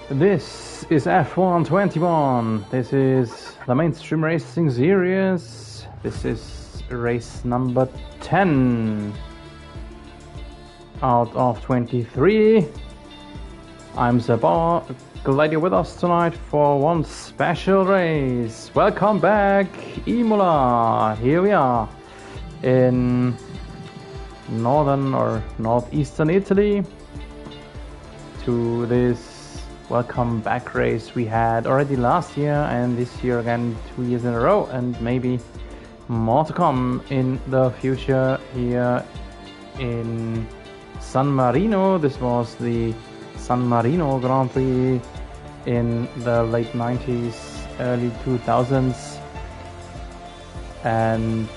This is F121. This is the mainstream racing series. This is race number 10 out of 23. I'm Zabar. Glad you're with us tonight for one special race. Welcome back, Imola. Here we are in northern or northeastern Italy to this welcome back race we had already last year and this year again 2 years in a row, and maybe more to come in the future here in San Marino. This was the San Marino Grand Prix in the late 90s, early 2000s, and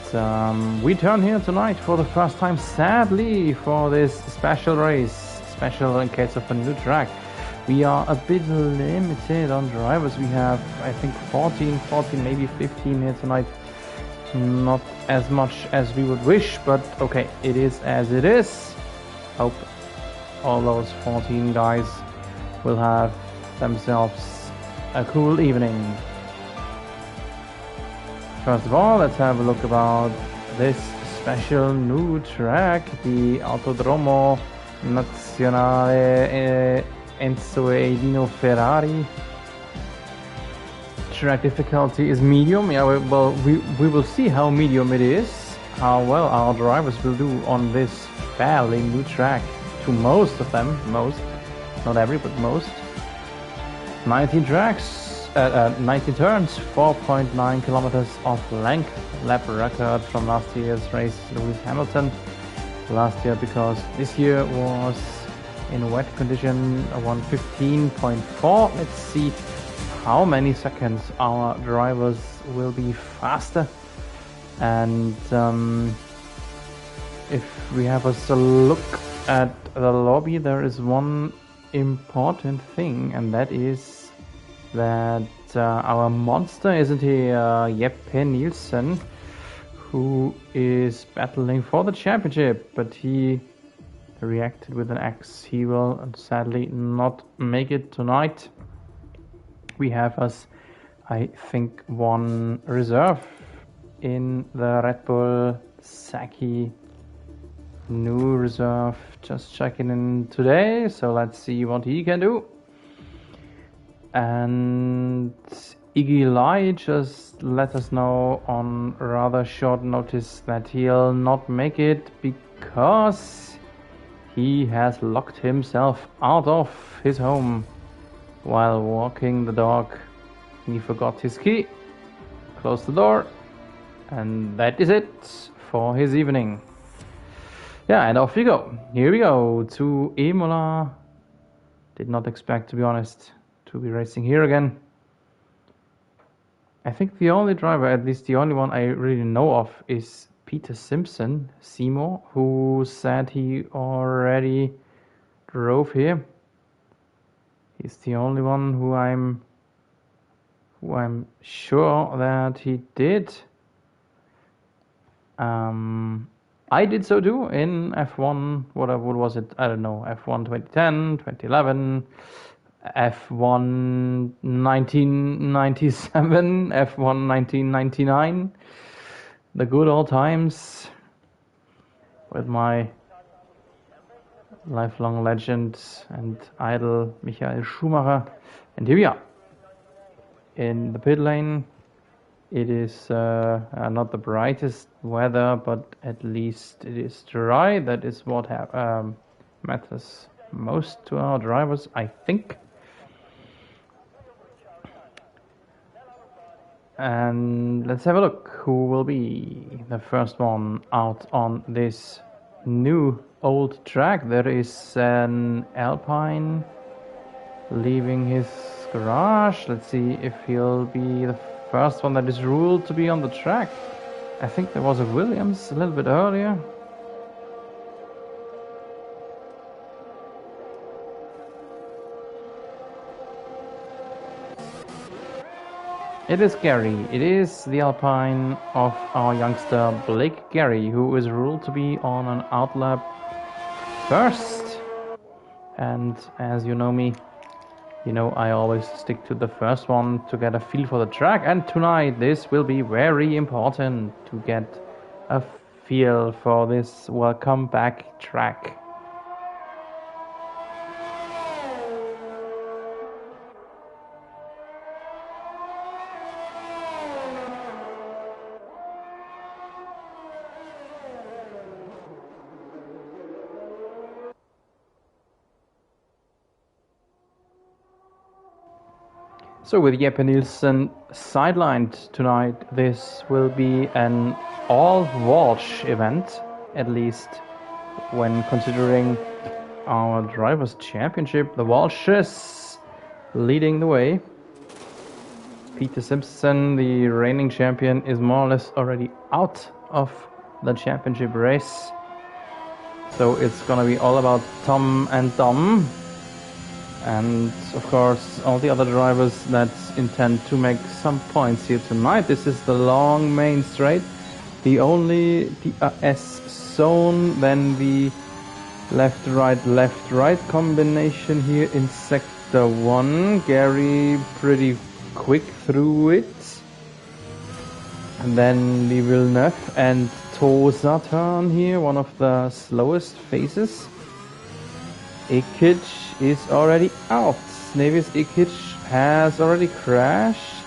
we turn here tonight for the first time, sadly, for this special race, special in case of a new track. We are a bit limited on drivers. We have, I think, 14, maybe 15 here tonight. Not as much as we would wish, but okay, it is as it is. Hope all those 14 guys will have themselves a cool evening. First of all, let's have a look about this special new track, the Autodromo Nazionale Enzo Edino Ferrari. Track difficulty is medium. Yeah, well, we will see how medium it is, how well our drivers will do on this fairly new track. To most of them, not every, but most. 19 tracks, 19 turns, 4.9 kilometers of length. Lap record from last year's race, Lewis Hamilton. Last year, because this year was in wet condition, 1:15.4. Let's see how many seconds our drivers will be faster. And if we have a look at the lobby, there is one important thing, and that is that our monster isn't here, Jeppe Nielsen, who is battling for the championship, but he reacted with an X. He will sadly not make it tonight. We have us, I think, one reserve in the Red Bull Saki. New reserve, just checking in today, so let's see what he can do. And Iggy Lai just let us know on rather short notice that he'll not make it because he has locked himself out of his home while walking the dog. He forgot his key, closed the door, and that is it for his evening. Yeah, and off we go. Here we go to Imola. Did not expect, to be honest, to be racing here again. I think the only driver, at least the only one I really know of, is Peter Simpson, Seymour, who said he already drove here. He's the only one who I'm sure that he did. I did so too in F1. What was it? I don't know. F1 2010, 2011, F1 1997, F1 1999. The good old times with my lifelong legend and idol Michael Schumacher. And here we are in the pit lane. It is not the brightest weather, but at least it is dry. That is what matters most to our drivers, I think. And let's have a look who will be the first one out on this new old track. There is an Alpine leaving his garage. Let's see if he'll be the first one that is ruled to be on the track. I think there was a Williams a little bit earlier. It is Gary. It is the Alpine of our youngster Blake Gary, who is ruled to be on an outlap first. And as you know me, You know, I always stick to the first one to get a feel for the track, and tonight this will be very important to get a feel for this welcome back track. So with Jeppe Nielsen sidelined tonight, this will be an all-Walsh event, at least when considering our Drivers' Championship. The Walshes leading the way. Peter Simpson, the reigning champion, is more or less already out of the championship race. So it's gonna be all about Tom and Dom. And of course all the other drivers that intend to make some points here tonight. This is the long main straight, the only DRS zone, then the left right combination here in sector 1. Gary pretty quick through it, and then the Villeneuve and Tosa turn here, one of the slowest phases. Ikic is already out. Nevis Ikic has already crashed.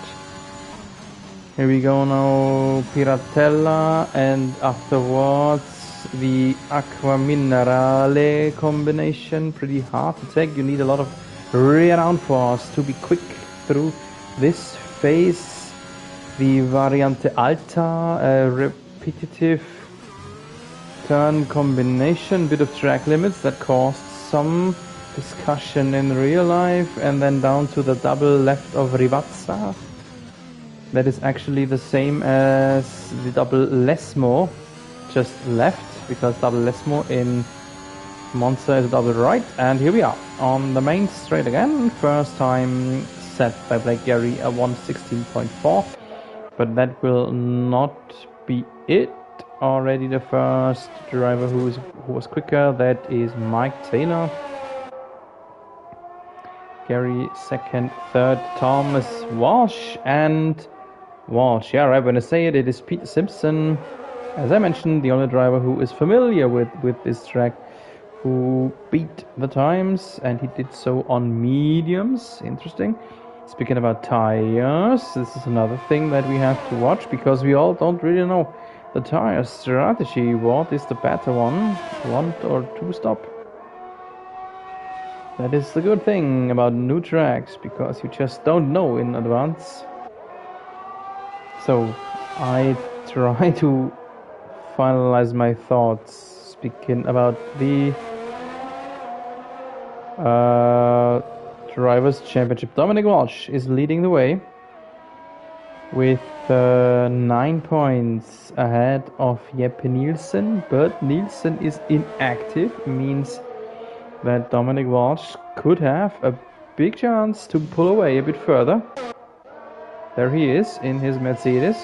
Here we go now, Piratella, and afterwards the Aqua Minerale combination. Pretty hard to take. You need a lot of rear downforce to be quick through this phase. The Variante Alta, a repetitive turn combination, bit of track limits that caused some discussion in real life, and then down to the double left of Rivazza. That is actually the same as the double Lesmo, just left, because double Lesmo in Monza is a double right. And here we are on the main straight again. First time set by Blake Gary, a 1:16.4, but that will not be it. Already the first driver who was quicker, that is Mike Taylor. Gary second, third Thomas Walsh, and Walsh, yeah, right, when I say it, it is Peter Simpson, as I mentioned, the only driver who is familiar with this track, who beat the times, and he did so on mediums. Interesting. Speaking about tires, this is another thing that we have to watch, because we all don't really know the tire strategy. What is the better one or two stop? That is the good thing about new tracks, because you just don't know in advance. So I try to finalize my thoughts speaking about the Drivers' Championship. Dominic Walsh is leading the way with 9 points ahead of Jeppe Nielsen, but Nielsen is inactive, means that Dominic Walsh could have a big chance to pull away a bit further. There he is in his Mercedes.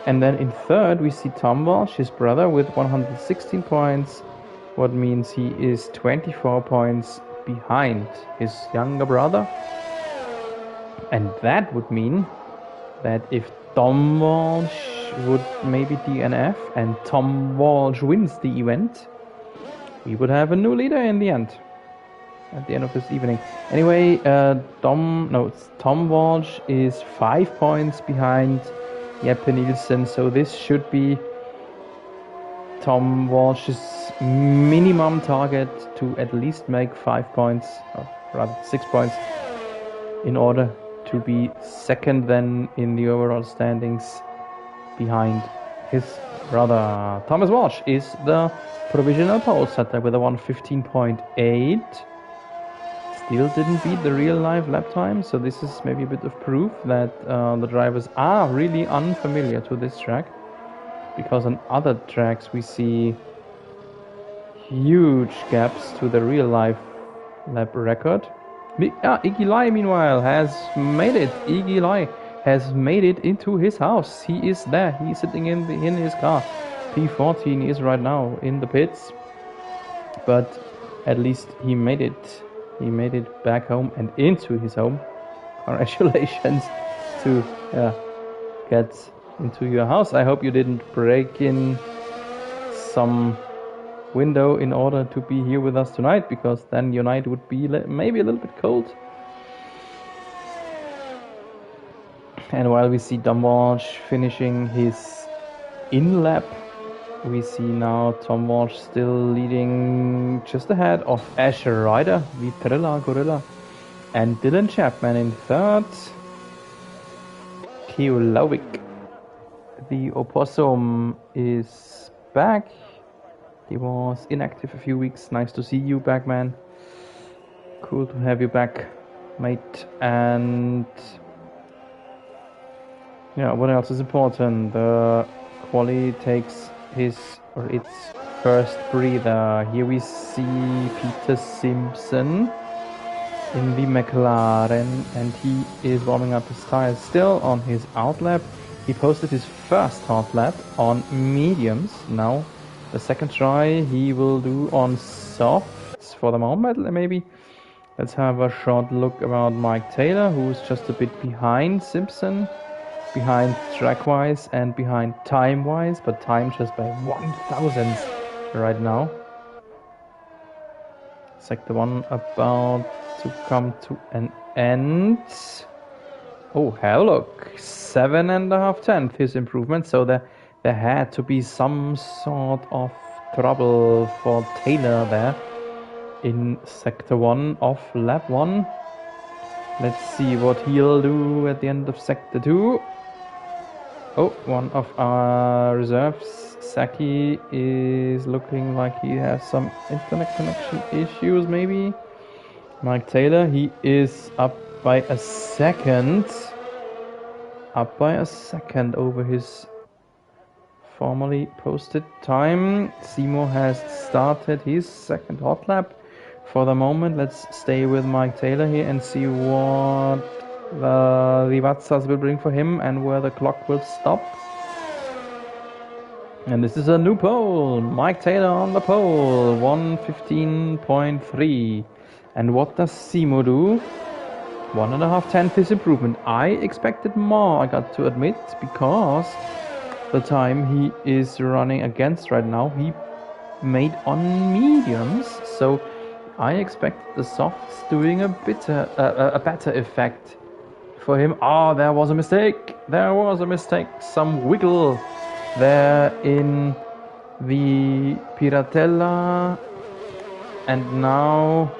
And then in third we see Tom Walsh, his brother, with 116 points, what means he is 24 points behind his younger brother. And that would mean that if Tom Walsh would maybe DNF and Tom Walsh wins the event, we would have a new leader in the end, at the end of this evening. Anyway, Tom Walsh is 5 points behind Jeppe Nielsen, so this should be Tom Walsh's minimum target to at least make 5 points, or rather 6 points, in order to be second then in the overall standings behind his brother. Thomas Walsh is the provisional pole setter with a 1:15.8. Still didn't beat the real life lap time, so this is maybe a bit of proof that the drivers are really unfamiliar to this track, because on other tracks we see huge gaps to the real life lap record. Iggy Lai meanwhile has made it. Iggy Lai has made it into his house. He is there. He's sitting in his car. P14 is right now in the pits, but at least he made it He made it back home and into his home. Congratulations to get into your house. I hope you didn't break in some window in order to be here with us tonight, because then your night would be maybe a little bit cold. And while we see Dumwatch finishing his in-lap, we see now Tom Walsh still leading just ahead of Ash Ryder, Vitrilla Gorilla, and Dylan Chapman in third. Keolowik, the opossum, is back. He was inactive a few weeks. Nice to see you back, man. Cool to have you back, mate. And yeah, what else is important? The quali takes its first breather. Here we see Peter Simpson in the McLaren, and he is warming up his tires still on his outlap. He posted his first hot lap on mediums. Now the second try he will do on softs for the moment, maybe. Let's have a short look about Mike Taylor, who's just a bit behind Simpson. Behind track-wise and behind time-wise, but time just by 1,000 right now. Sector 1 about to come to an end. Oh, have a look. 7.5 tenths his improvement, so there had to be some sort of trouble for Taylor there in Sector 1 of lap 1. Let's see what he'll do at the end of Sector 2. Oh, one of our reserves, Saki, is looking like he has some internet connection issues, maybe. Mike Taylor, he is up by a second. Over his formerly posted time. Seymour has started his second hot lap. For the moment, let's stay with Mike Taylor here and see what the Vatsas will bring for him and where the clock will stop. And this is a new pole. Mike Taylor on the pole, 1:15.3. And what does Simo do? 1.5 tenths his improvement. I expected more, I got to admit, because the time he is running against right now, he made on mediums. So I expect the softs doing a better effect for him. Oh, there was a mistake. Some wiggle there in the Piratella. And now,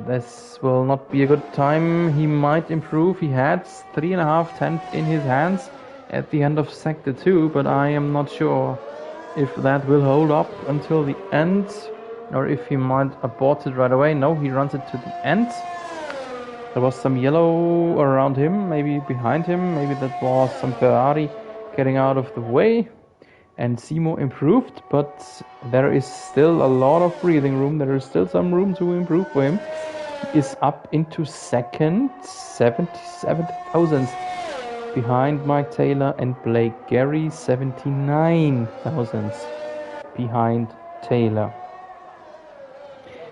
this will not be a good time. He might improve. He had 3.5 tenths in his hands at the end of Sector 2, but I am not sure if that will hold up until the end, or if he might abort it right away. No, he runs it to the end. There was some yellow around him, maybe behind him. Maybe that was some Ferrari getting out of the way. And Simo improved, but there is still a lot of breathing room. There is still some room to improve for him. He is up into second, 77 thousandths behind Mike Taylor, and Blake Gary, 79 thousandths behind Taylor.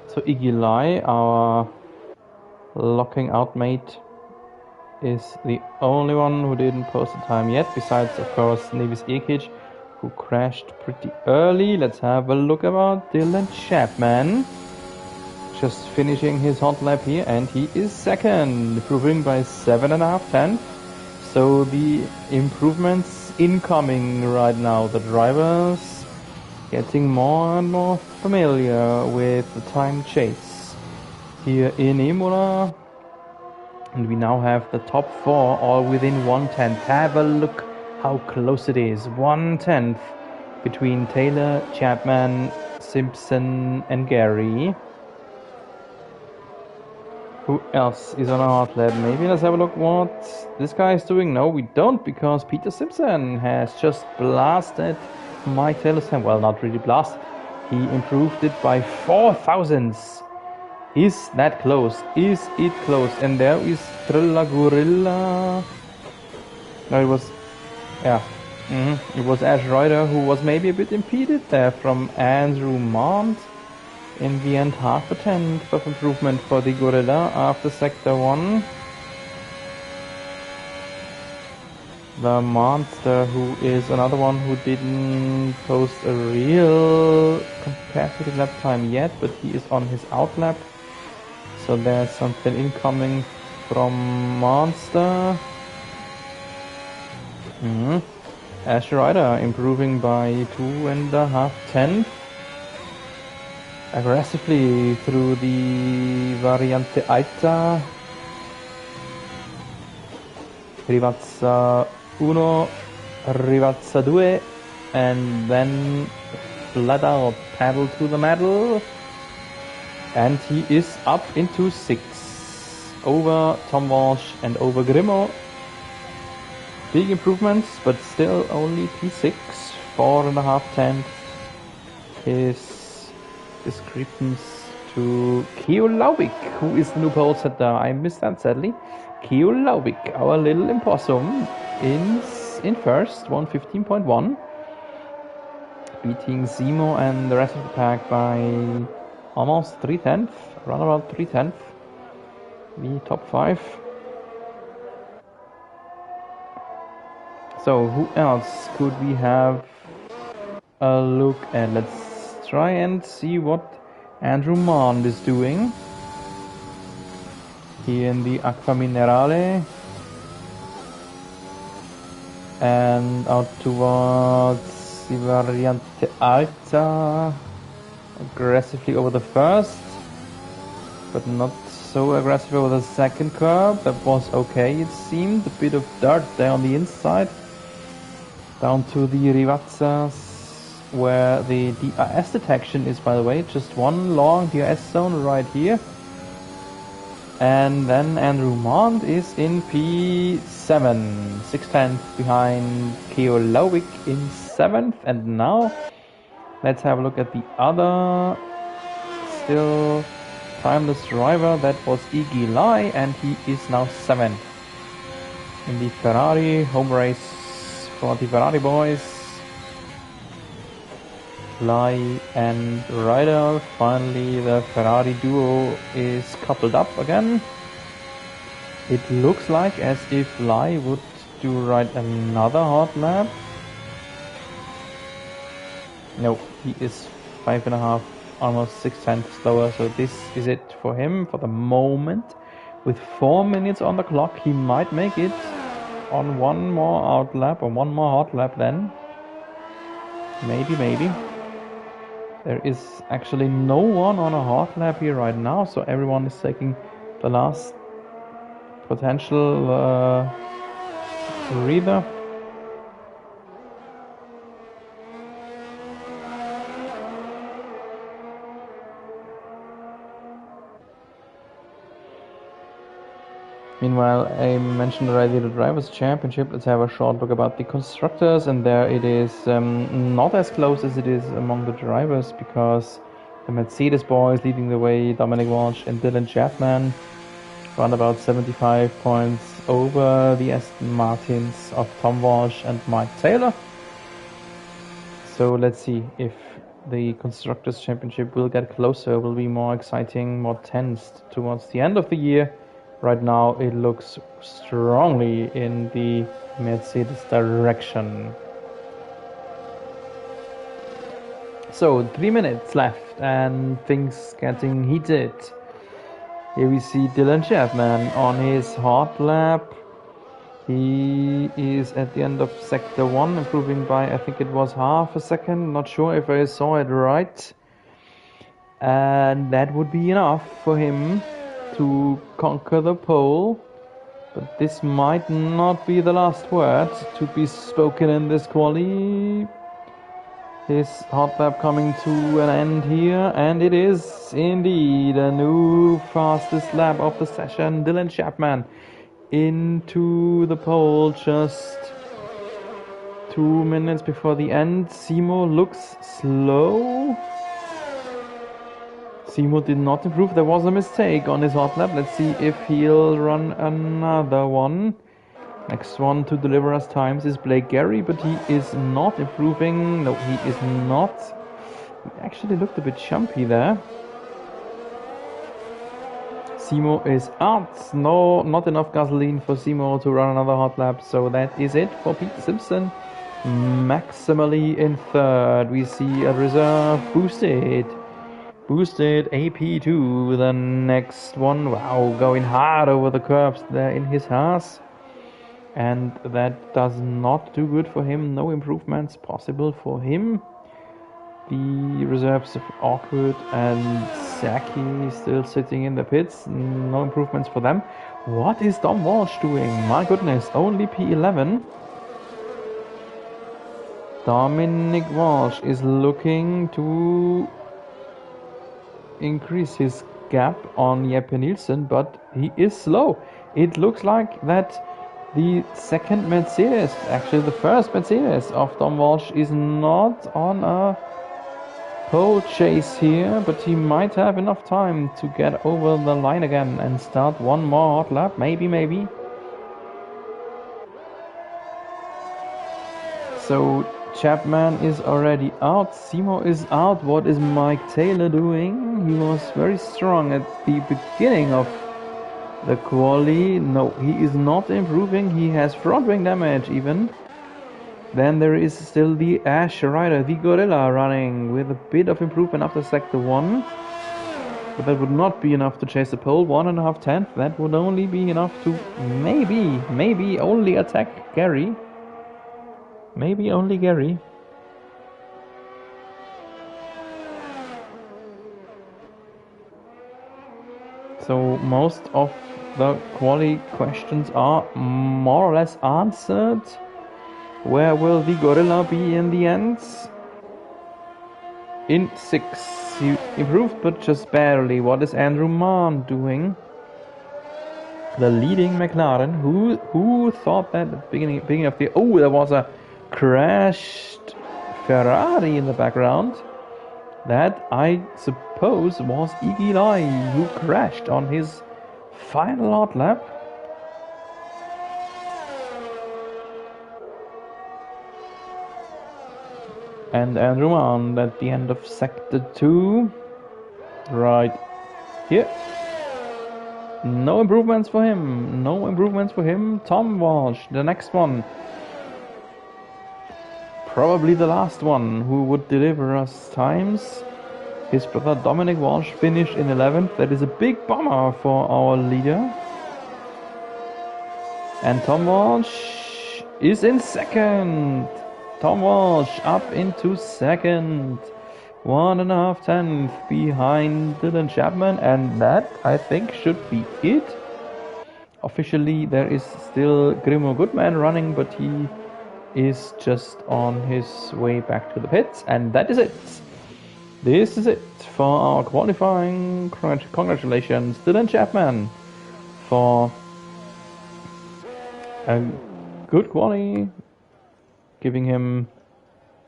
So Iggy Lai, our locking out mate, is the only one who didn't post a time yet, besides of course Nevis Ekic, who crashed pretty early. Let's have a look about Dylan Chapman, just finishing his hot lap here, and he is second, improving by 7.5 tenths. So the improvements incoming right now. The drivers getting more and more familiar with the time chase here in Imola. And we now have the top 4 all within 1 tenth. Have a look how close it is. 1 tenth between Taylor, Chapman, Simpson and Gary. Who else is on our hot lap? Maybe let's have a look what this guy is doing. No, we don't, because Peter Simpson has just blasted Mike Taylor's time. Well, not really blasted. He improved it by 4 thousandths. Is that close? Is it close? And there is Trilla Gorilla. No, it was... yeah. It was Ash Ryder who was maybe a bit impeded there from Andrew Mont. In the end, half a tenth of improvement for the Gorilla after Sector 1. The Monster, who is another one who didn't post a real competitive lap time yet, but he is on his out lap. So there's something incoming from Monster. Ash Rider improving by 2.5 tenths. Aggressively through the Variante Alta. Rivazza 1, Rivazza 2, and then flat out pedal to the metal. And he is up into 6 over Tom Walsh and over Grimo. Big improvements, but still only P6, 4.5 tenths. His discrepancy to Keo Laubik, who is the new pole setter. I missed that sadly. Keo Laubik, our little impossum, in first, 1:15.1, beating Zemo and the rest of the pack by almost 3 tenths, around about 3 tenths. The top 5. So who else could we have a look at? Let's try and see what Andrew Mond is doing here in the Acqua Minerale and out towards the Variante Alta, aggressively over the first, but not so aggressive over the second curb. That was okay, it seemed. A bit of dirt there on the inside. Down to the Rivazzas, where the DRS detection is, by the way, just one long DRS zone right here. And then Andrew Mond is in P7, 6 tenths behind Keo Laubik in 7th. And now let's have a look at the other still timeless driver. That was Iggy Lai, and he is now 7th in the Ferrari home race for the Ferrari boys. Lai and Ryder. Finally, the Ferrari duo is coupled up again. It looks like as if Lai would do right another hot lap. No, he is 5.5, almost 6 tenths slower. So this is it for him for the moment. With 4 minutes on the clock, he might make it on one more out lap or one more hot lap then. Maybe. There is actually no one on a hot lap here right now, so everyone is taking the last potential breather. Meanwhile, I mentioned already the Drivers' Championship. Let's have a short look about the Constructors, and there it is not as close as it is among the drivers, because the Mercedes boys leading the way, Dominic Walsh and Dylan Chapman, around about 75 points over the Aston Martins of Tom Walsh and Mike Taylor. So let's see if the Constructors' Championship will get closer, will be more exciting, more tense towards the end of the year. Right now it looks strongly in the Mercedes direction. So 3 minutes left and things getting heated. Here we see Dylan Chapman on his hot lap. He is at the end of Sector 1, improving by, I think it was half a second. Not sure if I saw it right. And that would be enough for him to conquer the pole, but this might not be the last word to be spoken in this quali. His hot lap coming to an end here, and it is indeed a new fastest lap of the session. Dylan Chapman into the pole just 2 minutes before the end. Zemo looks slow. Zemo did not improve. There was a mistake on his hot lap. Let's see if he'll run another one. Next one to deliver us times is Blake Gary, but he is not improving. No, he is not. He actually looked a bit chumpy there. Simo is out. No, not enough gasoline for Simo to run another hot lap. So that is it for Pete Simpson. Maximally in third. We see a reserve boosted. Boosted AP2. The next one. Wow, going hard over the curbs there in his Haas. And that does not do good for him. No improvements possible for him. The reserves of Awkward and Saki still sitting in the pits. No improvements for them. What is Dom Walsh doing? My goodness, only P11. Dominic Walsh is looking to increase his gap on Jeppe Nielsen, but he is slow. It looks like that the second Mercedes, actually the first Mercedes of Dom Walsh, is not on a pole chase here, but he might have enough time to get over the line again and start one more hot lap. Maybe. So Chapman is already out. Simo is out. What is Mike Taylor doing? He was very strong at the beginning of the quali. No, he is not improving. He has front wing damage even. Then there is still the Ash Rider, the Gorilla, running with a bit of improvement after Sector 1. But that would not be enough to chase the pole. 1.5 tenths. That would only be enough to maybe only attack Gary. Maybe only Gary. So most of the quali questions are more or less answered. Where will the Gorilla be in the end? In 6th. He improved, but just barely. What is Andrew Mann doing? The leading McLaren. Who thought that at the beginning of the... Oh, there was a crashed Ferrari in the background. That, I suppose, was Iggy Lai, who crashed on his final hot lap. And Andrew Mann at the end of Sector 2. Right here. No improvements for him. No improvements for him. Tom Walsh, the next one. Probably the last one who would deliver us times. His brother Dominic Walsh finished in 11th. That is a big bummer for our leader. And Tom Walsh is in 2nd. Tom Walsh up into 2nd. 1.5 tenths behind Dylan Chapman, and that, I think, should be it. Officially, there is still Grimo Goodman running, but he is just on his way back to the pits, and that is it. This is it for our qualifying. Congratulations, Dylan Chapman, for a good quali, giving him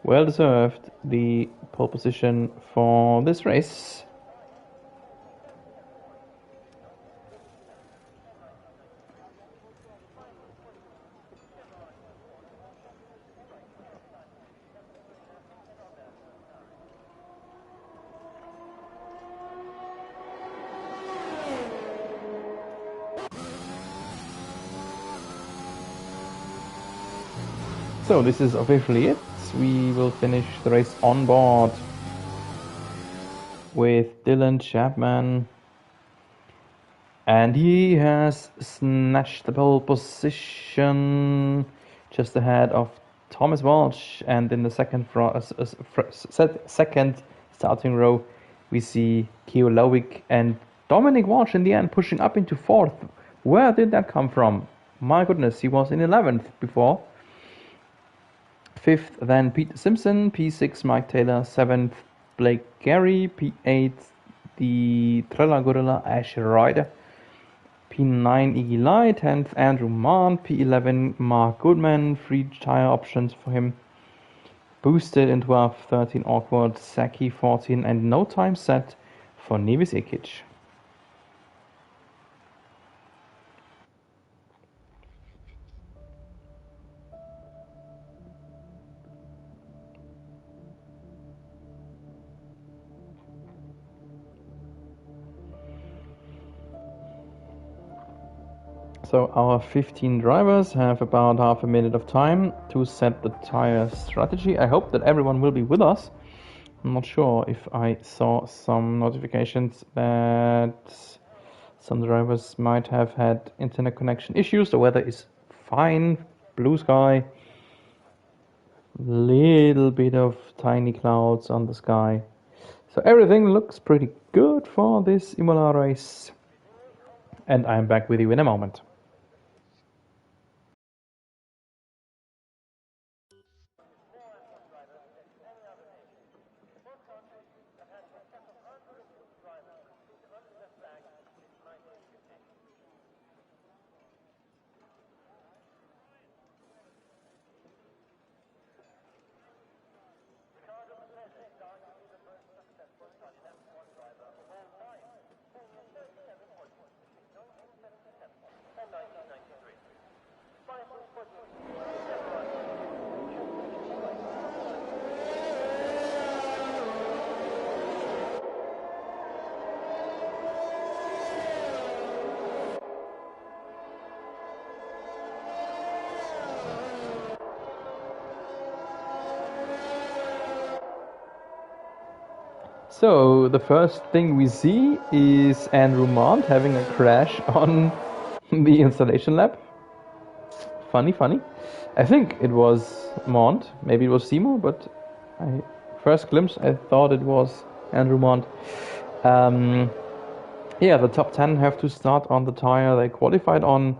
well deserved the pole position for this race. So this is officially it. We will finish the race on board with Dylan Chapman, and he has snatched the pole position just ahead of Thomas Walsh. And in the second starting row, we see Keo Lowick and Dominic Walsh in the end pushing up into 4th. Where did that come from? My goodness, he was in 11th before. 5th, then Pete Simpson. P6, Mike Taylor. 7th, Blake Gary. P8, the Trella Gorilla Ash Rider. P9, Iggy Lai. 10th, Andrew Mann. P11, Mark Goodman. 3 tire options for him. Boosted in 12th, 13, Awkward. Saki 14, and no time set for Nevis Ikic. So our 15 drivers have about half a minute of time to set the tire strategy. I hope that everyone will be with us. I'm not sure if I saw some notifications that some drivers might have had internet connection issues. The weather is fine, blue sky, little bit of tiny clouds on the sky. So everything looks pretty good for this Imola race. And I'm back with you in a moment. So the first thing we see is Andrew Mont having a crash on the installation lab. Funny. I think it was Mont, maybe it was Simo, but first glimpse I thought it was Andrew Mont. Yeah, the top 10 have to start on the tire they qualified on.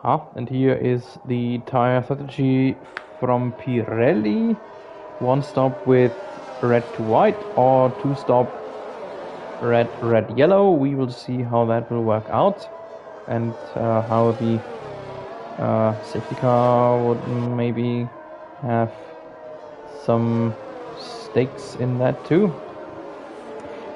And here is the tire strategy from Pirelli. One stop with red to white or two stop red yellow. We will see how that will work out and how the safety car would maybe have some stakes in that too.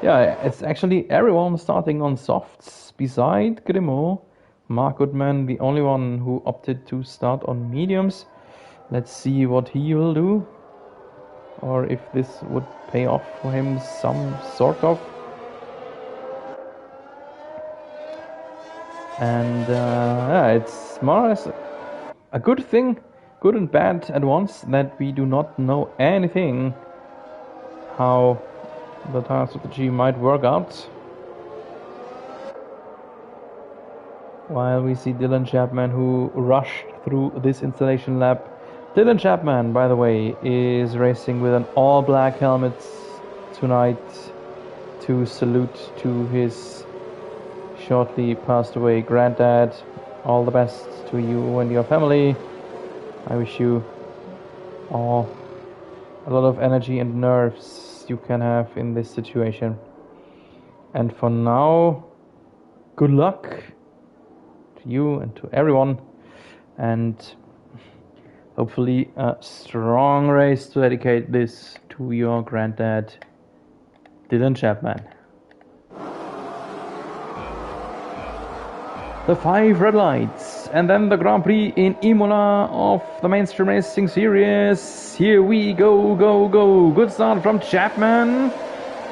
Yeah, it's actually everyone starting on softs beside Grimaud. Mark Goodman, the only one who opted to start on mediums. Let's see what he will do, or if this would pay off for him some sort of. And yeah, it's more or less a good thing, good and bad at once, that we do not know anything how the tire strategy might work out. While we see Dylan Chapman, who rushed through this installation lab. Dylan Chapman, by the way, is racing with an all-black helmet tonight to salute to his shortly passed away granddad. All the best to you and your family. I wish you all a lot of energy and nerves you can have in this situation. And for now, good luck to you and to everyone, and hopefully a strong race to dedicate this to your granddad, Dylan Chapman. The 5 red lights, and then the Grand Prix in Imola of the Mainstream Racing Series. Here we go. Good start from Chapman.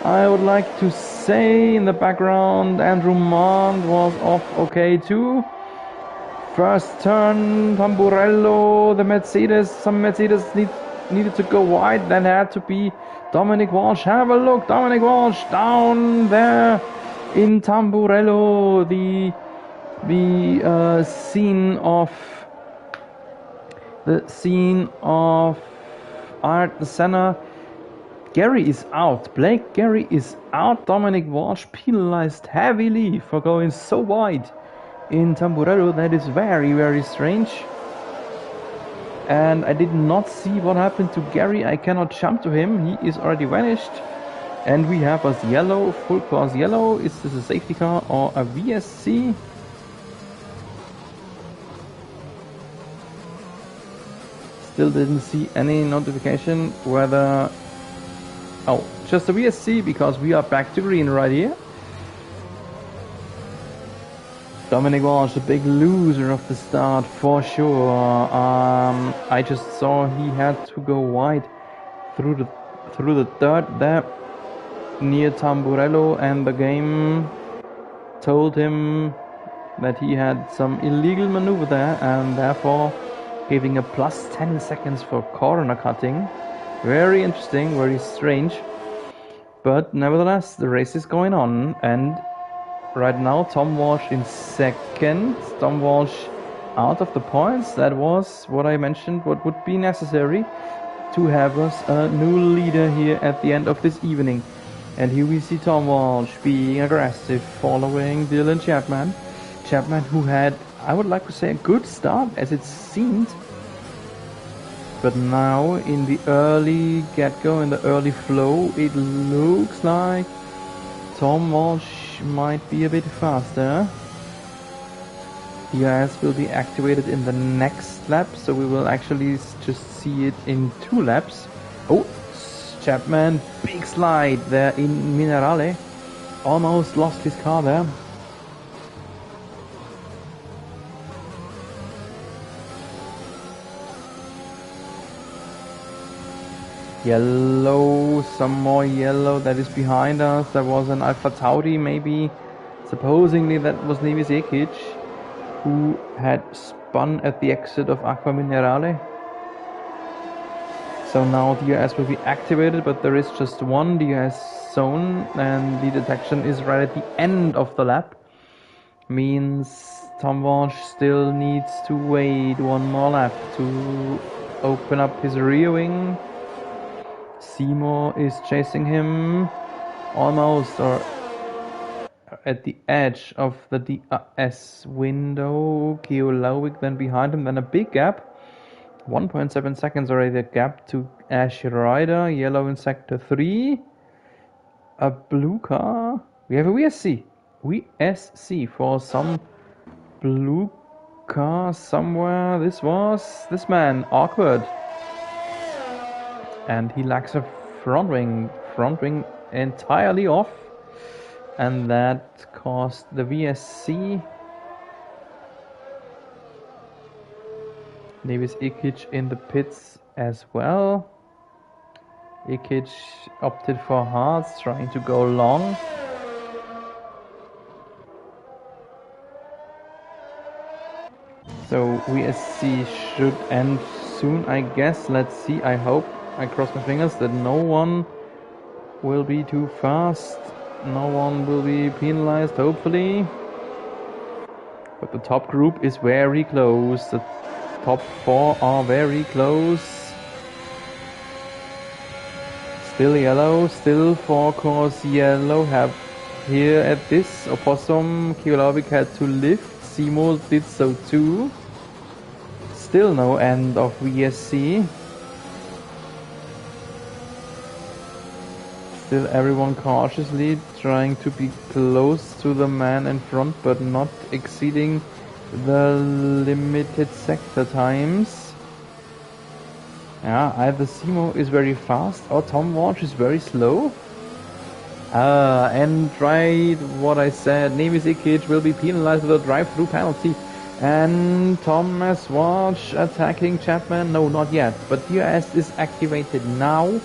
I would like to say in the background, Andrew Mont was off okay too. First turn, Tamburello, some Mercedes needed to go wide. Then had to be Dominic Walsh. Have a look, Dominic Walsh down there in Tamburello. The scene of Art the Senna. Gary is out. Blake Gary is out. Dominic Walsh penalized heavily for going so wide in Tamburello. That is very strange. And I did not see what happened to Gary. I cannot jump to him. He is already vanished. And we have us yellow, full course yellow. Is this a safety car or a VSC? Still didn't see any notification whether... Oh, just a VSC, because we are back to green right here. Dominic Walsh, the big loser of the start for sure. I just saw he had to go wide through the dirt there near Tamburello, and the game told him that he had some illegal maneuver there and therefore giving a plus 10 seconds for corner cutting. Very interesting, very strange. But nevertheless, the race is going on, and right now Tom Walsh in second. Tom Walsh out of the points. That was what I mentioned, what would be necessary to have us a new leader here at the end of this evening. And here we see Tom Walsh being aggressive, following Dylan Chapman. Chapman, who had, I would like to say, a good start as it seemed. But now in the early get-go, in the early flow, it looks like Tom Walsh might be a bit faster. DRS will be activated in the next lap, so we will actually just see it in 2 laps. Oh, Chapman, big slide there in Minerale. Almost lost his car there. Yellow, some more yellow that is behind us. There was an Alpha Tauri maybe. Supposedly that was Nevis Ekic, who had spun at the exit of Aqua Minerale. So now DRS will be activated, but there is just one DRS zone and the detection is right at the end of the lap. Means Tom Walsh still needs to wait one more lap to open up his rear wing. Seymour is chasing him almost or at the edge of the DRS window. Keolowik then behind him, then a big gap. 1.7 seconds already the gap to Ash Rider. Yellow in sector 3. A blue car. We have a VSC. VSC for some blue car somewhere. This was this man. Awkward. And he lacks a front wing entirely off, and that caused the VSC. Nevis Ikic in the pits as well. Ikic opted for hards, trying to go long. So VSC should end soon, I guess. Let's see, I hope. I cross my fingers that no one will be too fast. No one will be penalized, hopefully. But the top group is very close. The top 4 are very close. Still yellow, still 4 cores yellow. Have here at this opossum, Keolowik had to lift. Seymour did so too. Still no end of VSC. Still everyone cautiously trying to be close to the man in front, but not exceeding the limited sector times. Yeah, either Seymour is very fast or Tom Walsh is very slow. And right what I said, Nevis Ikic will be penalized with a drive-through penalty. And Thomas Walsh attacking Chapman. No, not yet, but DRS is activated now.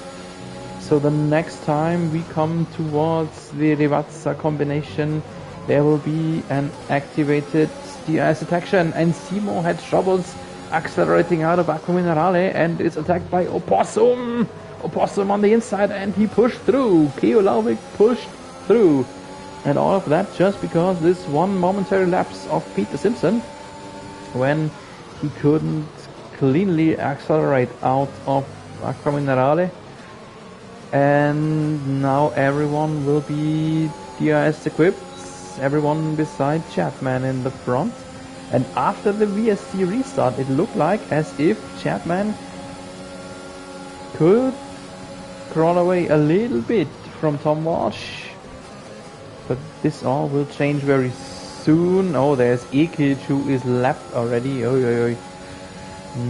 So the next time we come towards the Rivazza combination, there will be an activated DRS detection, and Seymour had troubles accelerating out of Aqua Minerale and is attacked by Opossum. Opossum on the inside, and he pushed through. Keolowik pushed through. And all of that just because this one momentary lapse of Peter Simpson when he couldn't cleanly accelerate out of Aqua Minerale. And now everyone will be DRS equipped, everyone beside Chapman in the front. And after the VSC restart, it looked like as if Chapman could crawl away a little bit from Tom Walsh. But this all will change very soon. Oh, there's Ikic who is lapped already. Oy, oy, oy.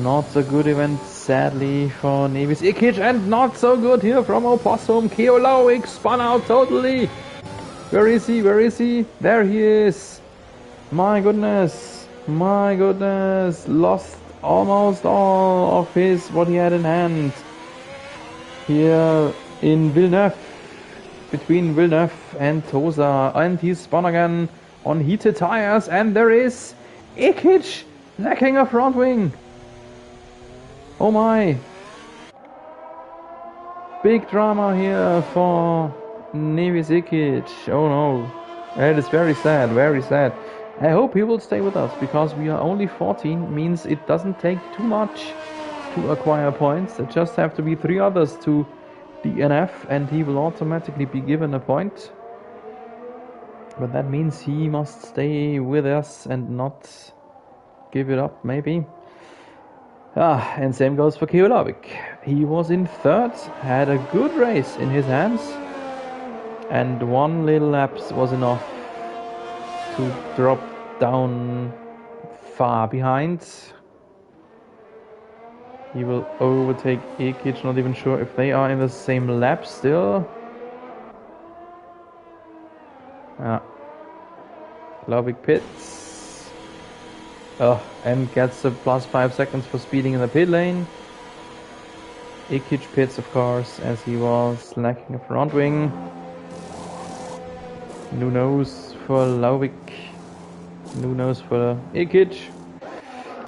Not so good event, sadly, for Nevis Ikic, and not so good here from Opossum. Keolowik spun out totally. Where is he? Where is he? There he is. My goodness. My goodness. Lost almost all of his, what he had in hand. Here in Villeneuve. Between Villeneuve and Tosa. And he spun again. on heated tires, and there is Ikic lacking a front wing. Oh my. Big drama here for Nevis Ikic. Oh no. That is very sad, very sad. I hope he will stay with us, because we are only 14, means it doesn't take too much to acquire points. There just have to be 3 others to DNF and he will automatically be given a point. But that means he must stay with us and not give it up, maybe. And same goes for Keolavik. He was in 3rd, had a good race in his hands, and 1 little lapse was enough to drop down far behind. He will overtake Ikic, not even sure if they are in the same lap still. Keolavik pits. And gets a plus 5 seconds for speeding in the pit lane. Ikic pits, of course, as he was lacking a front wing. New nose for Lauvik. New nose for Ikic.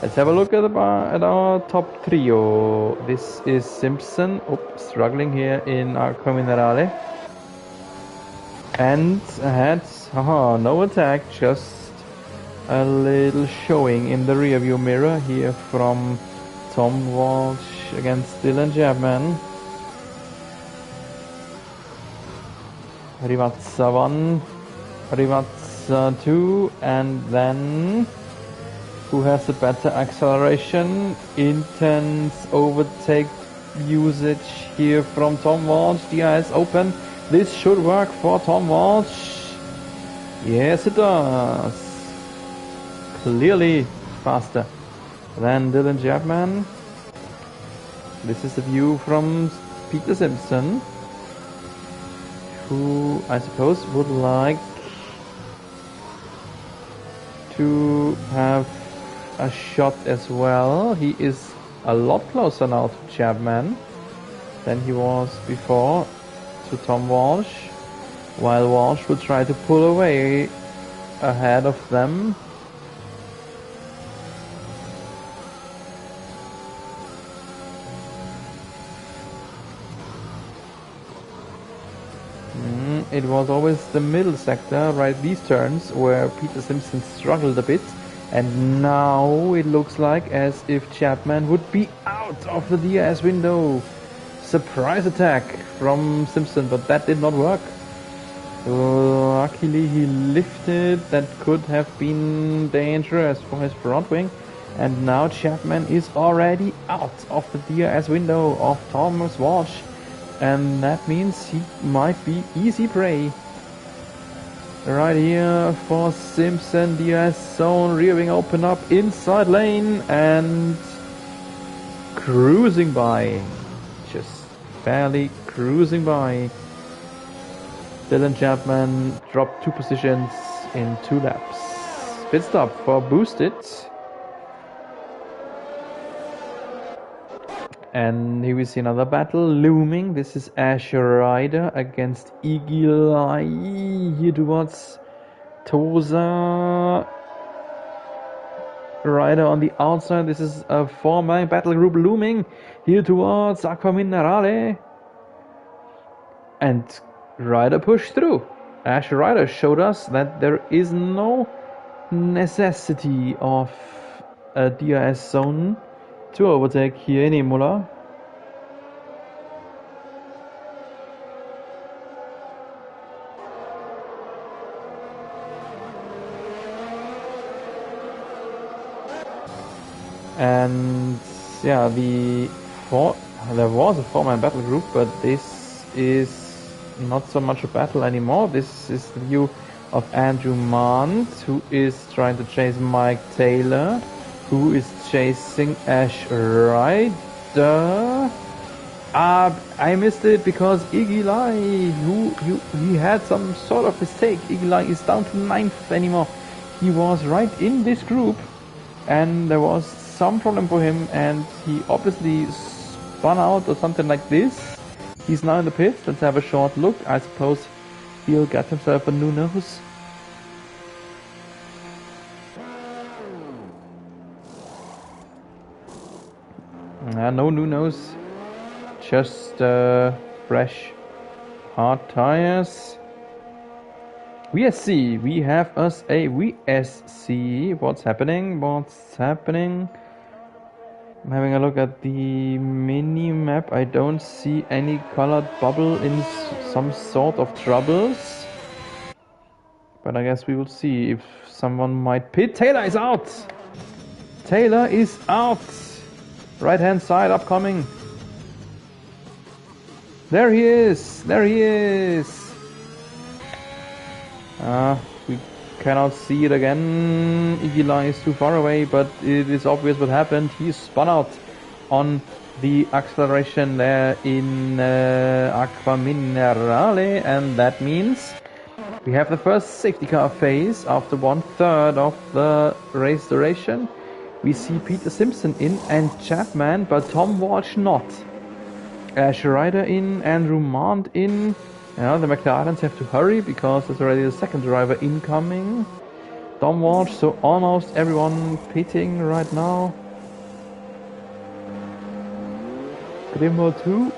Let's have a look at our top trio. This is Simpson, struggling here in Arco Minerale. And ahead, no attack, just a little showing in the rearview mirror here from Tom Walsh against Dylan Chapman. Rivazza 1, Rivazza 2, and then who has a better acceleration? Intense overtake usage here from Tom Walsh. The eyes open. This should work for Tom Walsh. Yes, it does. Clearly faster than Dylan Chapman. This is the view from Peter Simpson, who I suppose would like to have a shot as well. He is a lot closer now to Chapman than he was before to Tom Walsh, while Walsh would try to pull away ahead of them. It was always the middle sector, right, these turns, where Peter Simpson struggled a bit, and now it looks like as if Chapman would be out of the DRS window. Surprise attack from Simpson, but that did not work. Luckily he lifted, that could have been dangerous for his front wing, and now Chapman is already out of the DRS window of Thomas Walsh. And that means he might be easy prey. Right here for Simpson, DRS zone, rear wing open up, inside lane, and cruising by. Just barely cruising by. Dylan Chapman dropped 2 positions in 2 laps. Pit stop for Boosted. And here we see another battle looming. This is Ash Rider against Igilai here towards Tosa. Rider on the outside. This is a 4-man battle group looming here towards Aqua Minerale. And Rider pushed through. Ash Rider showed us that there is no necessity of a DRS zone to overtake here in Imola. And yeah, there was a 4-man battle group, but this is not so much a battle anymore. This is the view of Andrew Mant, who is trying to chase Mike Taylor, who is chasing Ash Rider. I missed it because Igilai, he had some sort of mistake. Igilai is down to 9th anymore. He was right in this group, and there was some problem for him, and he obviously spun out or something like this. He's now in the pit. Let's have a short look. I suppose he'll get himself a new nose. No new nose, just fresh hard tires. VSC, we have us a VSC. What's happening? What's happening? I'm having a look at the mini map. I don't see any colored bubble in some sort of troubles. But I guess we will see if someone might pit. Taylor is out! Taylor is out! Right hand side upcoming. There he is! There he is! We cannot see it again. Imola is too far away, but it is obvious what happened. He spun out on the acceleration there in Aqua Minerale, and that means we have the first safety car phase after 1/3 of the race duration. We see Peter Simpson in and Chapman, but Tom Walsh not. Ash Ryder in, Andrew Mond in. Yeah, the McLarens have to hurry because there's already the second driver incoming. Tom Walsh, so almost everyone pitting right now. Grimo too.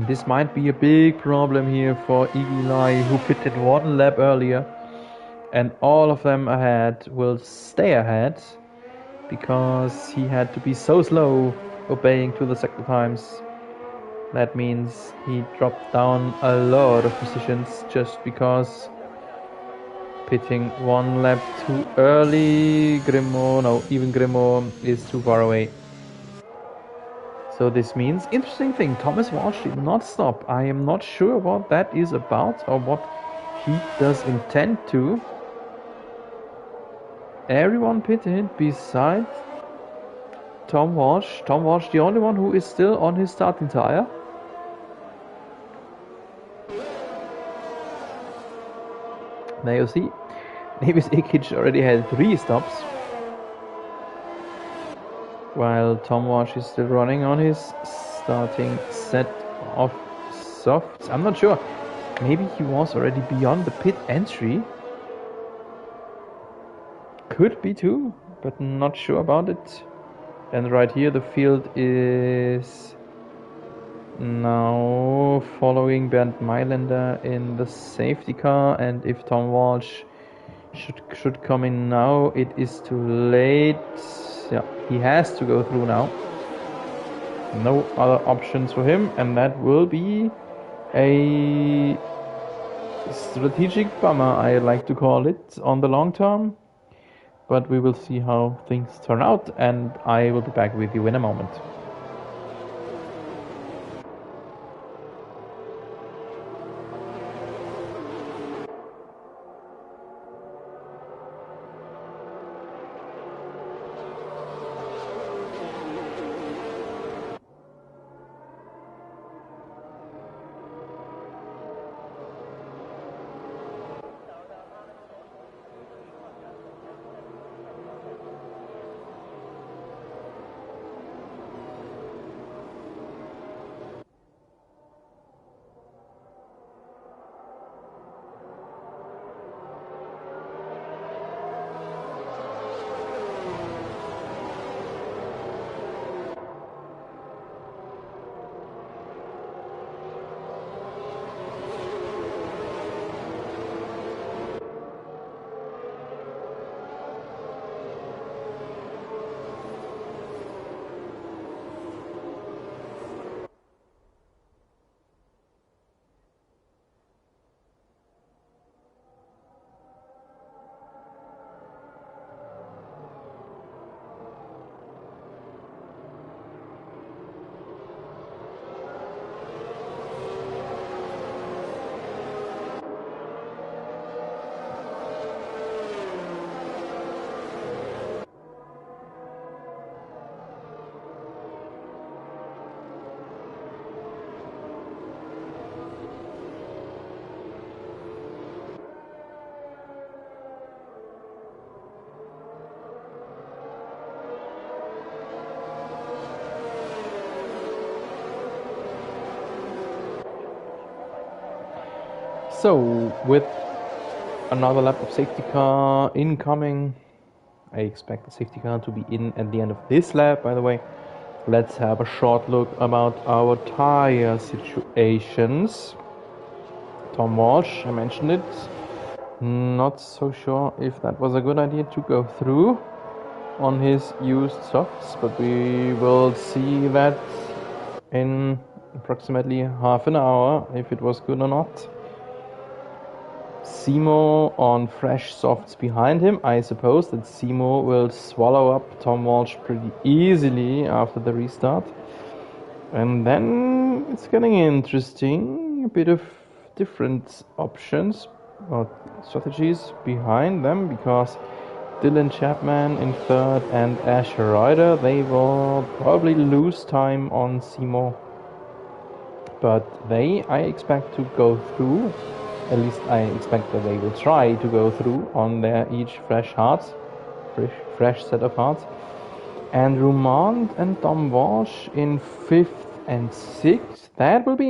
This might be a big problem here for Eli, who pitted one lap earlier. And all of them ahead will stay ahead because he had to be so slow obeying to the second times. That means he dropped down a lot of positions just because pitting one lap too early. Even Grimo is too far away. So this means, interesting thing, Thomas Walsh did not stop. I am not sure what that is about or what he does intend to. Everyone pitted besides Tom Walsh. Tom Walsh, the only one who is still on his starting tire. There you see, Davis Ikic already had 3 stops, while Tom Walsh is still running on his starting set of softs. I'm not sure, maybe he was already beyond the pit entry. Could be too, but not sure about it. And right here the field is now following Bernd Mailänder in the safety car, and if Tom Walsh should come in now, it is too late. Yeah, he has to go through now. No other options for him, and that will be a strategic bummer, I like to call it, on the long term. But we will see how things turn out, and I will be back with you in a moment. So, with another lap of safety car incoming, I expect the safety car to be in at the end of this lap, by the way. Let's have a short look about our tire situations. Tom Walsh, I mentioned it. Not so sure if that was a good idea to go through on his used softs, but we will see that in approximately half an hour if it was good or not. Simo on fresh softs behind him. I suppose that Simo will swallow up Tom Walsh pretty easily after the restart. And then it's getting interesting. A bit of different options or strategies behind them, because Dylan Chapman in third and Asher Ryder, they will probably lose time on Simo. But I expect to go through. At least I expect that they will try to go through on their each fresh set of hearts. Andrew Mond and Tom Walsh in 5th and 6th. That will be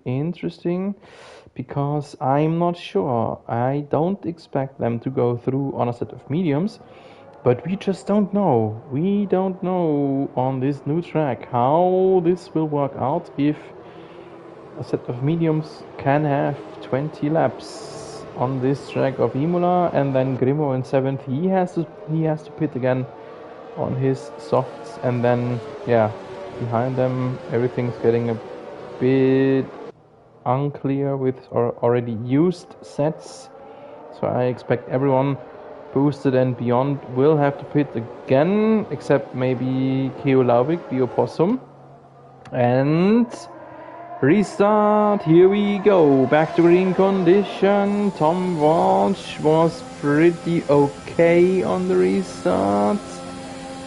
interesting. Because I'm not sure. I don't expect them to go through on a set of mediums. But we just don't know. We don't know on this new track how this will work out if a set of mediums can have 20 laps on this track of Imola, and then Grimo in 7th. He has to pit again on his softs, and then behind them everything's getting a bit unclear with already used sets. So I expect everyone boosted and beyond will have to pit again, except maybe Keo Lauvik, the opossum. And restart, here we go, back to green condition. Tom Walsh was pretty okay on the restart.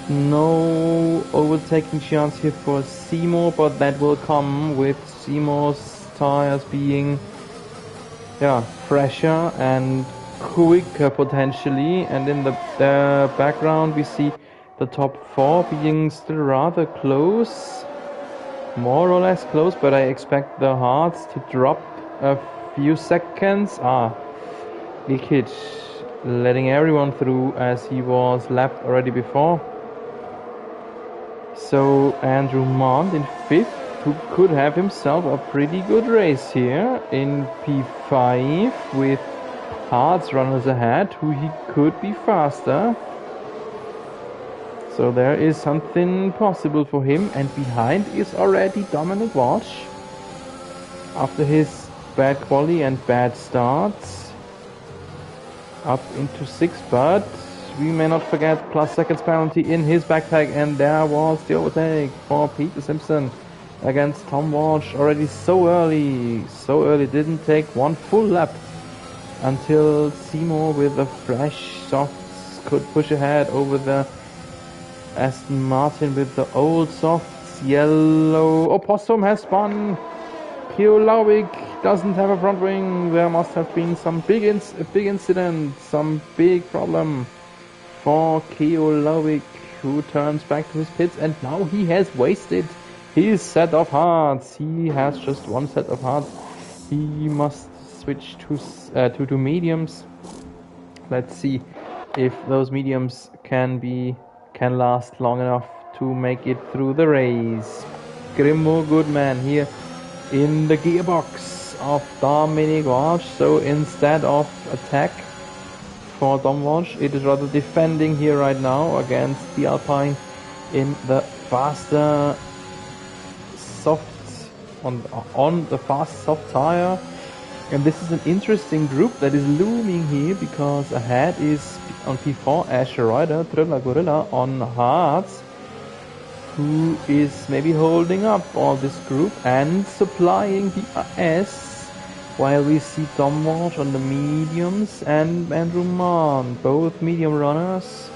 No overtaking chance here for Simo, but that will come with Simo's tires being fresher and quicker potentially. And in the background we see the top 4 being still rather close. More or less close, but I expect the hearts to drop a few seconds. Ilkic letting everyone through as he was lapped already before. So Andrew Mond in 5th, who could have himself a pretty good race here in P5 with hearts runners ahead, who he could be faster. So there is something possible for him, and behind is already Dominic Walsh after his bad quali and bad starts, up into 6th, but we may not forget plus seconds penalty in his backpack, and there was the overtake for Peter Simpson against Tom Walsh already so early, didn't take one full lap until Simo with the fresh softs could push ahead over the Aston Martin with the old softs. Yellow opossum has spun. Keo Lauvik doesn't have a front wing. There must have been some big incident, some big problem for Keo Lauvik, who turns back to his pits, and now he has wasted his set of hearts. He has just one set of hearts. He must switch to mediums. Let's see if those mediums can last long enough to make it through the race. Grimo Goodman here in the gearbox of Dominic Walsh. So instead of attack for Dom Walsh, it is rather defending here right now against the Alpine in the faster soft on the fast soft tire. And this is an interesting group that is looming here, because ahead is on P4 Asher Ryder, Trilla Gorilla on hards, who is maybe holding up all this group and supplying the S, while we see Tom Walsh on the mediums and Andrew Mann, both medium runners.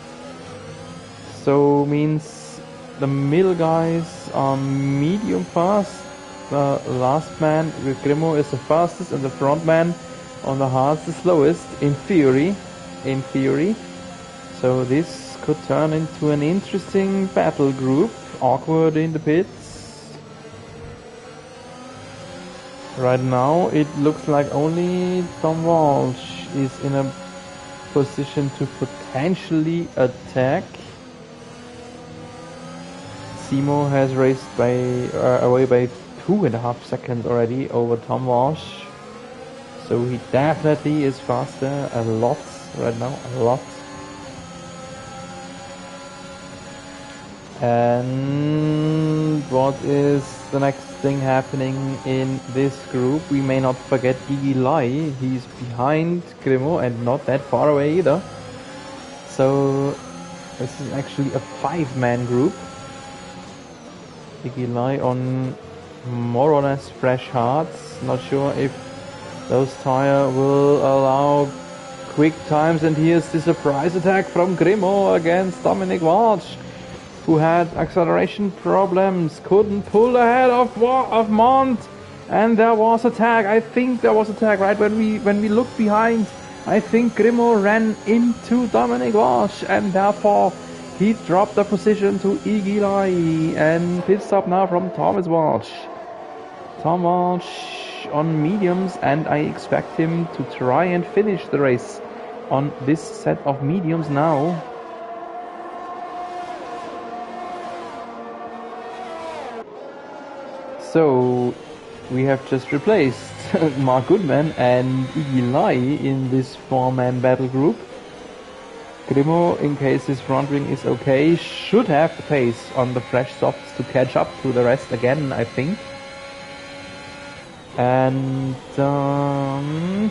So means the middle guys are medium fast. The last man with Grimo is the fastest, and the front man on the hards the slowest, in theory. So this could turn into an interesting battle group. Awkward in the pits. Right now it looks like only Tom Walsh is in a position to potentially attack. Simo has raced away by 2.5 seconds already over Tom Walsh. So he definitely is faster a lot right now, a lot. And what is the next thing happening in this group? We may not forget Iggy Lai. He's behind Grimo and not that far away either. So this is actually a 5-man group. Iggy Lai on more or less fresh hearts. Not sure if those tires will allow quick times. And here's the surprise attack from Grimo against Dominic Walsh, who had acceleration problems, couldn't pull ahead of Mont, and there was a tag. I think there was a tag right when we looked behind. I think Grimo ran into Dominic Walsh, and therefore he dropped the position to Iggy Lai, and pit stop now from Thomas Walsh. Tom Walsh on mediums, and I expect him to try and finish the race on this set of mediums now. So we have just replaced Mark Goodman and Iggy Lai in this 4-man battle group. Grimo, in case his front wing is okay, should have the pace on the fresh softs to catch up to the rest again, I think. And Iggy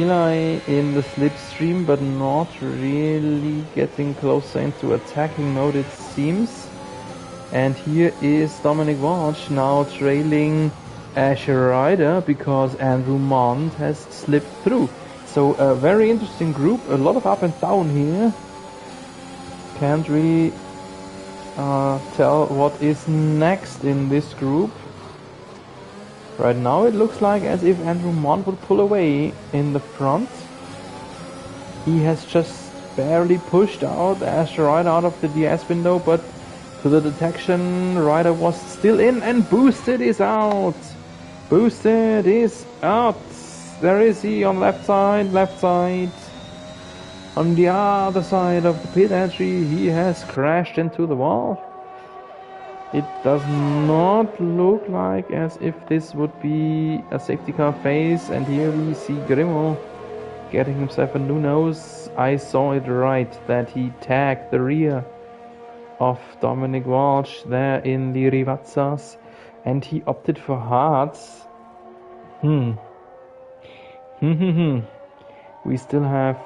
Lai in the slipstream, but not really getting closer into attacking mode, it seems. And here is Dominic Walsh now trailing Ash Rider because Andrew Mond has slipped through. So a very interesting group, a lot of up and down here. Can't really tell what is next in this group. Right now it looks like as if Andrew Mond would pull away in the front. He has just barely pushed out Ash Rider out of the DS window, but to the detection, Ryder was still in, and Boosted is out. Boosted is out. There is he on left side. On the other side of the pit entry, he has crashed into the wall. It does not look like as if this would be a safety car phase, and here we see Grimo getting himself a new nose. I saw it right that he tagged the rear of Dominic Walsh there in the Rivazzas, and he opted for hards. We still have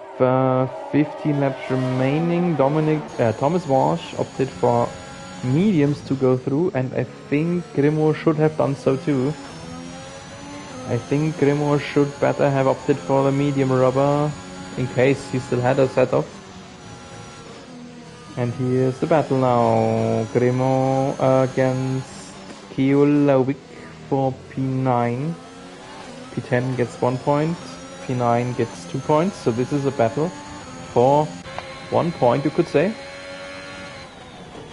15 laps remaining. Thomas Walsh opted for mediums to go through, and I think Grimo should have done so too. I think Grimo should better have opted for the medium rubber in case he still had a set-off. And here's the battle now. Grimo against Kiolowik for P9. P10 gets 1 point, P9 gets 2 points, so this is a battle for 1 point, you could say.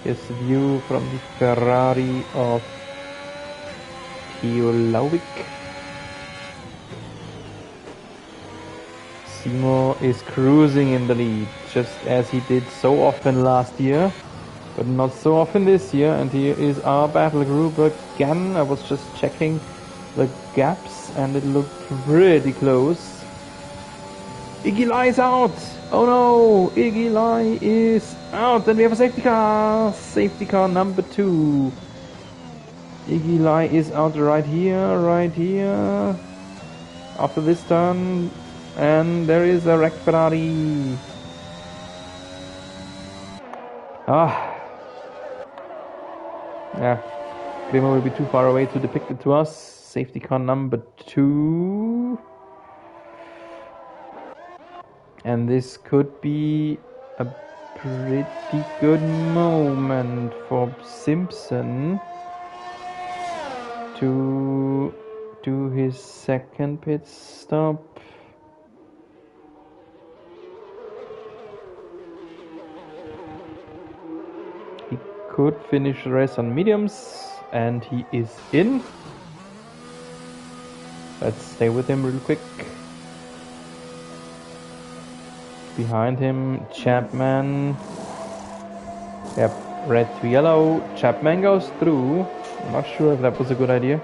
Here's the view from the Ferrari of Kiolowik. Simo is cruising in the lead, just as he did so often last year, but not so often this year. And here is our battle group again. I was just checking the gaps and it looked pretty close. Iggy Lai is out! Oh no! Iggy Lai is out! Then we have a safety car! Safety car number 2. Iggy Lai is out right here. After this turn. And there is a wrecked Ferrari. Yeah. Grimo will be too far away to depict it to us. Safety car number 2. And this could be a pretty good moment for Simpson to do his second pit stop. He could finish the race on mediums, and he is in. Let's stay with him real quick. behind him. Chapman. Yep, red to yellow. Chapman goes through. I'm not sure if that was a good idea.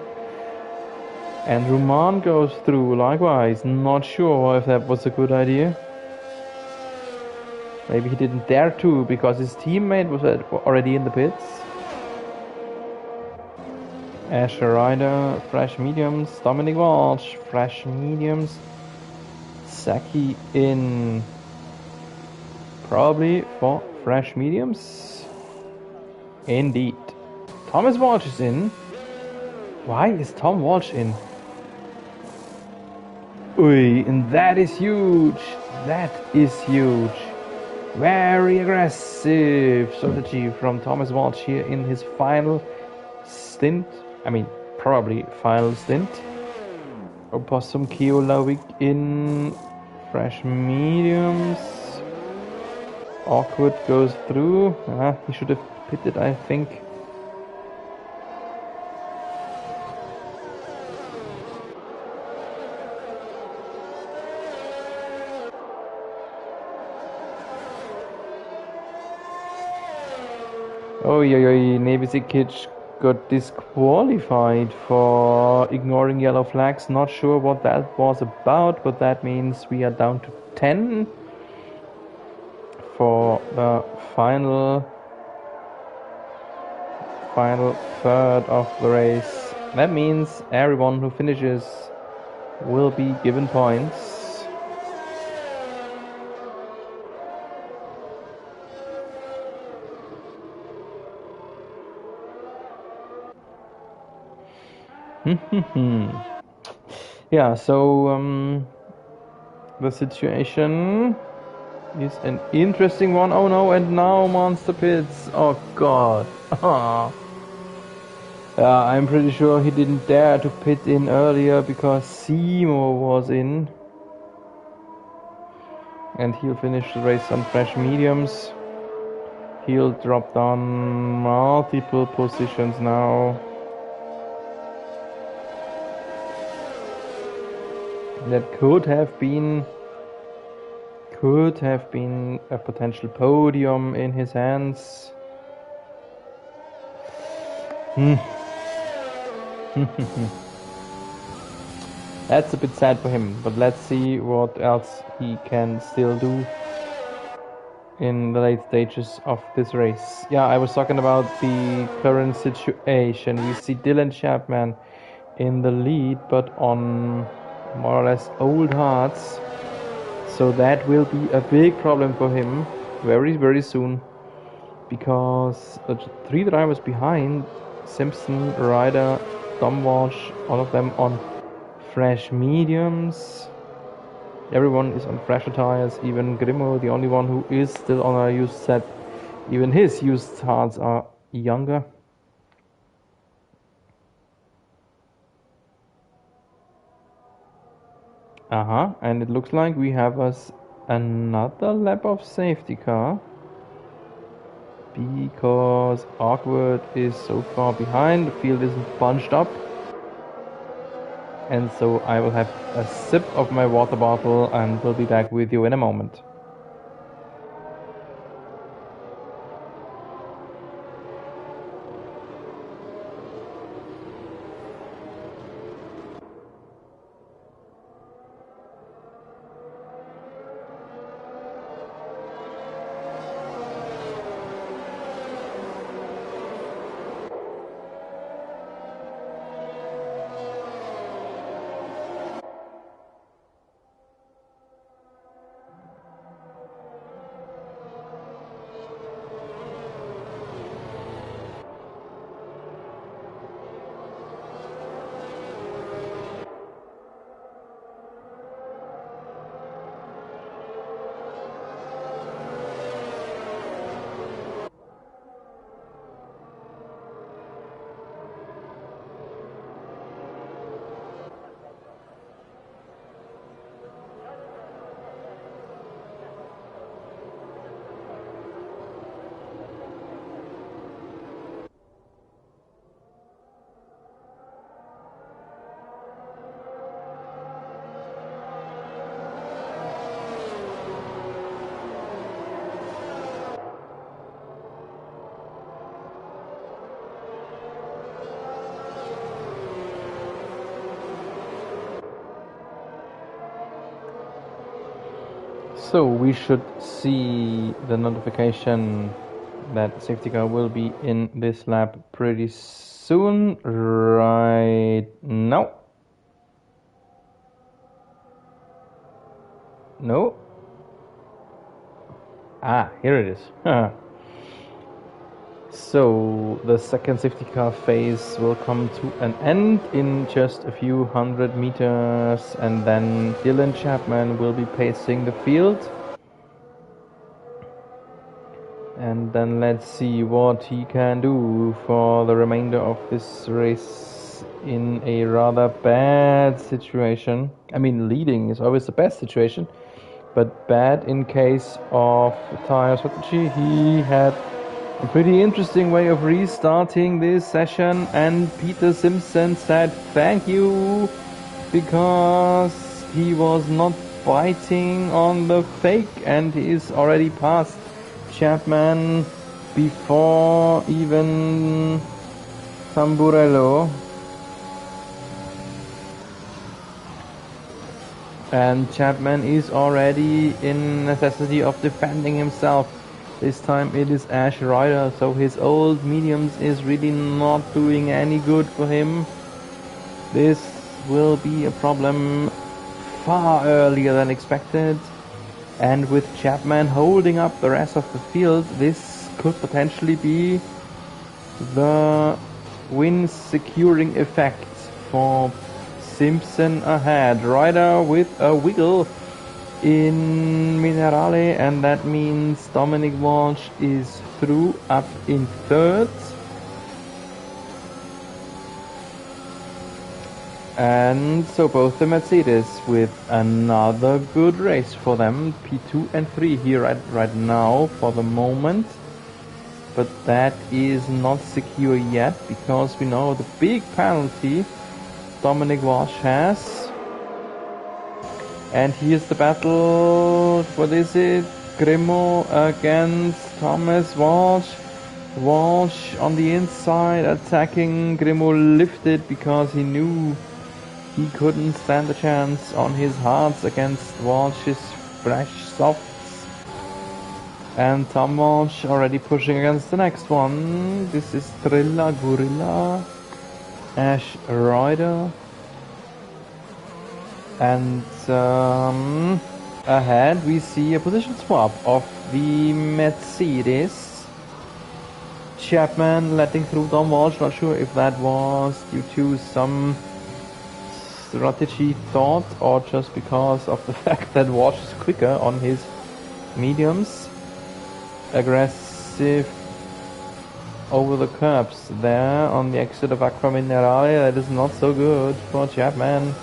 And Roman goes through likewise. Not sure if that was a good idea. Maybe he didn't dare to because his teammate was already in the pits. Asher Ryder, fresh mediums. Dominic Walsh, fresh mediums. Saki in. Probably for fresh mediums. Indeed. Thomas Walsh is in. Why is Tom Walsh in? Ui, and that is huge. That is huge. Very aggressive strategy from Thomas Walsh here in his final stint. I mean, probably final stint. Opossum Keolavik in fresh mediums. Awkward goes through. He should have pitted, I think. Oh, Nevisikic got disqualified for ignoring yellow flags. Not sure what that was about, but that means we are down to 10 for the final third of the race. That means everyone who finishes will be given points. Yeah, so the situation is an interesting one. Oh no, and now Monster Pits. Oh god. Yeah, I'm pretty sure he didn't dare to pit in earlier because Simo was in. And he'll finish the race on fresh mediums. He'll drop down multiple positions now. That could have been a potential podium in his hands. That's a bit sad for him, but let's see what else he can still do in the late stages of this race. Yeah, I was talking about the current situation. We see Dylan Chapman in the lead, but on more or less old hearts. So that will be a big problem for him very, very soon. Because the 3 drivers behind, Simpson, Ryder, Tom Walsh, all of them on fresh mediums. Everyone is on fresher tires, even Grimo, the only one who is still on a used set. Even his used hards are younger. And it looks like we have another lap of safety car. Because Awkward is so far behind, the field isn't bunched up. And so I will have a sip of my water bottle and will be back with you in a moment. So we should see the notification that safety car will be in this lap pretty soon, right now. No? Ah, here it is. So the second safety car phase will come to an end in just a few hundred meters, and then Dylan Chapman will be pacing the field. And then let's see what he can do for the remainder of this race in a rather bad situation. I mean, leading is always the best situation, but bad in case of tire strategy. He had a pretty interesting way of restarting this session, and Peter Simpson said thank you because he was not biting on the fake, and he is already past Chapman before even Tamburello. And Chapman is already in necessity of defending himself. This time it is Ash Ryder, so his old mediums is really not doing any good for him. This will be a problem far earlier than expected. And with Chapman holding up the rest of the field, this could potentially be the win securing effect for Simpson ahead. Ryder with a wiggle in Minerale, and that means Dominic Walsh is through, up in third. And so both the Mercedes with another good race for them, P2 and 3 here right now for the moment. But that is not secure yet, because we know the big penalty Dominic Walsh has. And here's the battle, what is it? Grimo against Thomas Walsh. Walsh on the inside attacking. Grimo lifted because he knew he couldn't stand a chance on his hards against Walsh's fresh softs. And Tom Walsh already pushing against the next one. This is Trilla Gorilla, Ash Ryder. And ahead we see a position swap of the Mercedes. Chapman letting through Tom Walsh, not sure if that was due to some strategy thought or just because of the fact that Walsh is quicker on his mediums. Aggressive over the curbs there on the exit of Aqua Minerale. That is not so good for Chapman.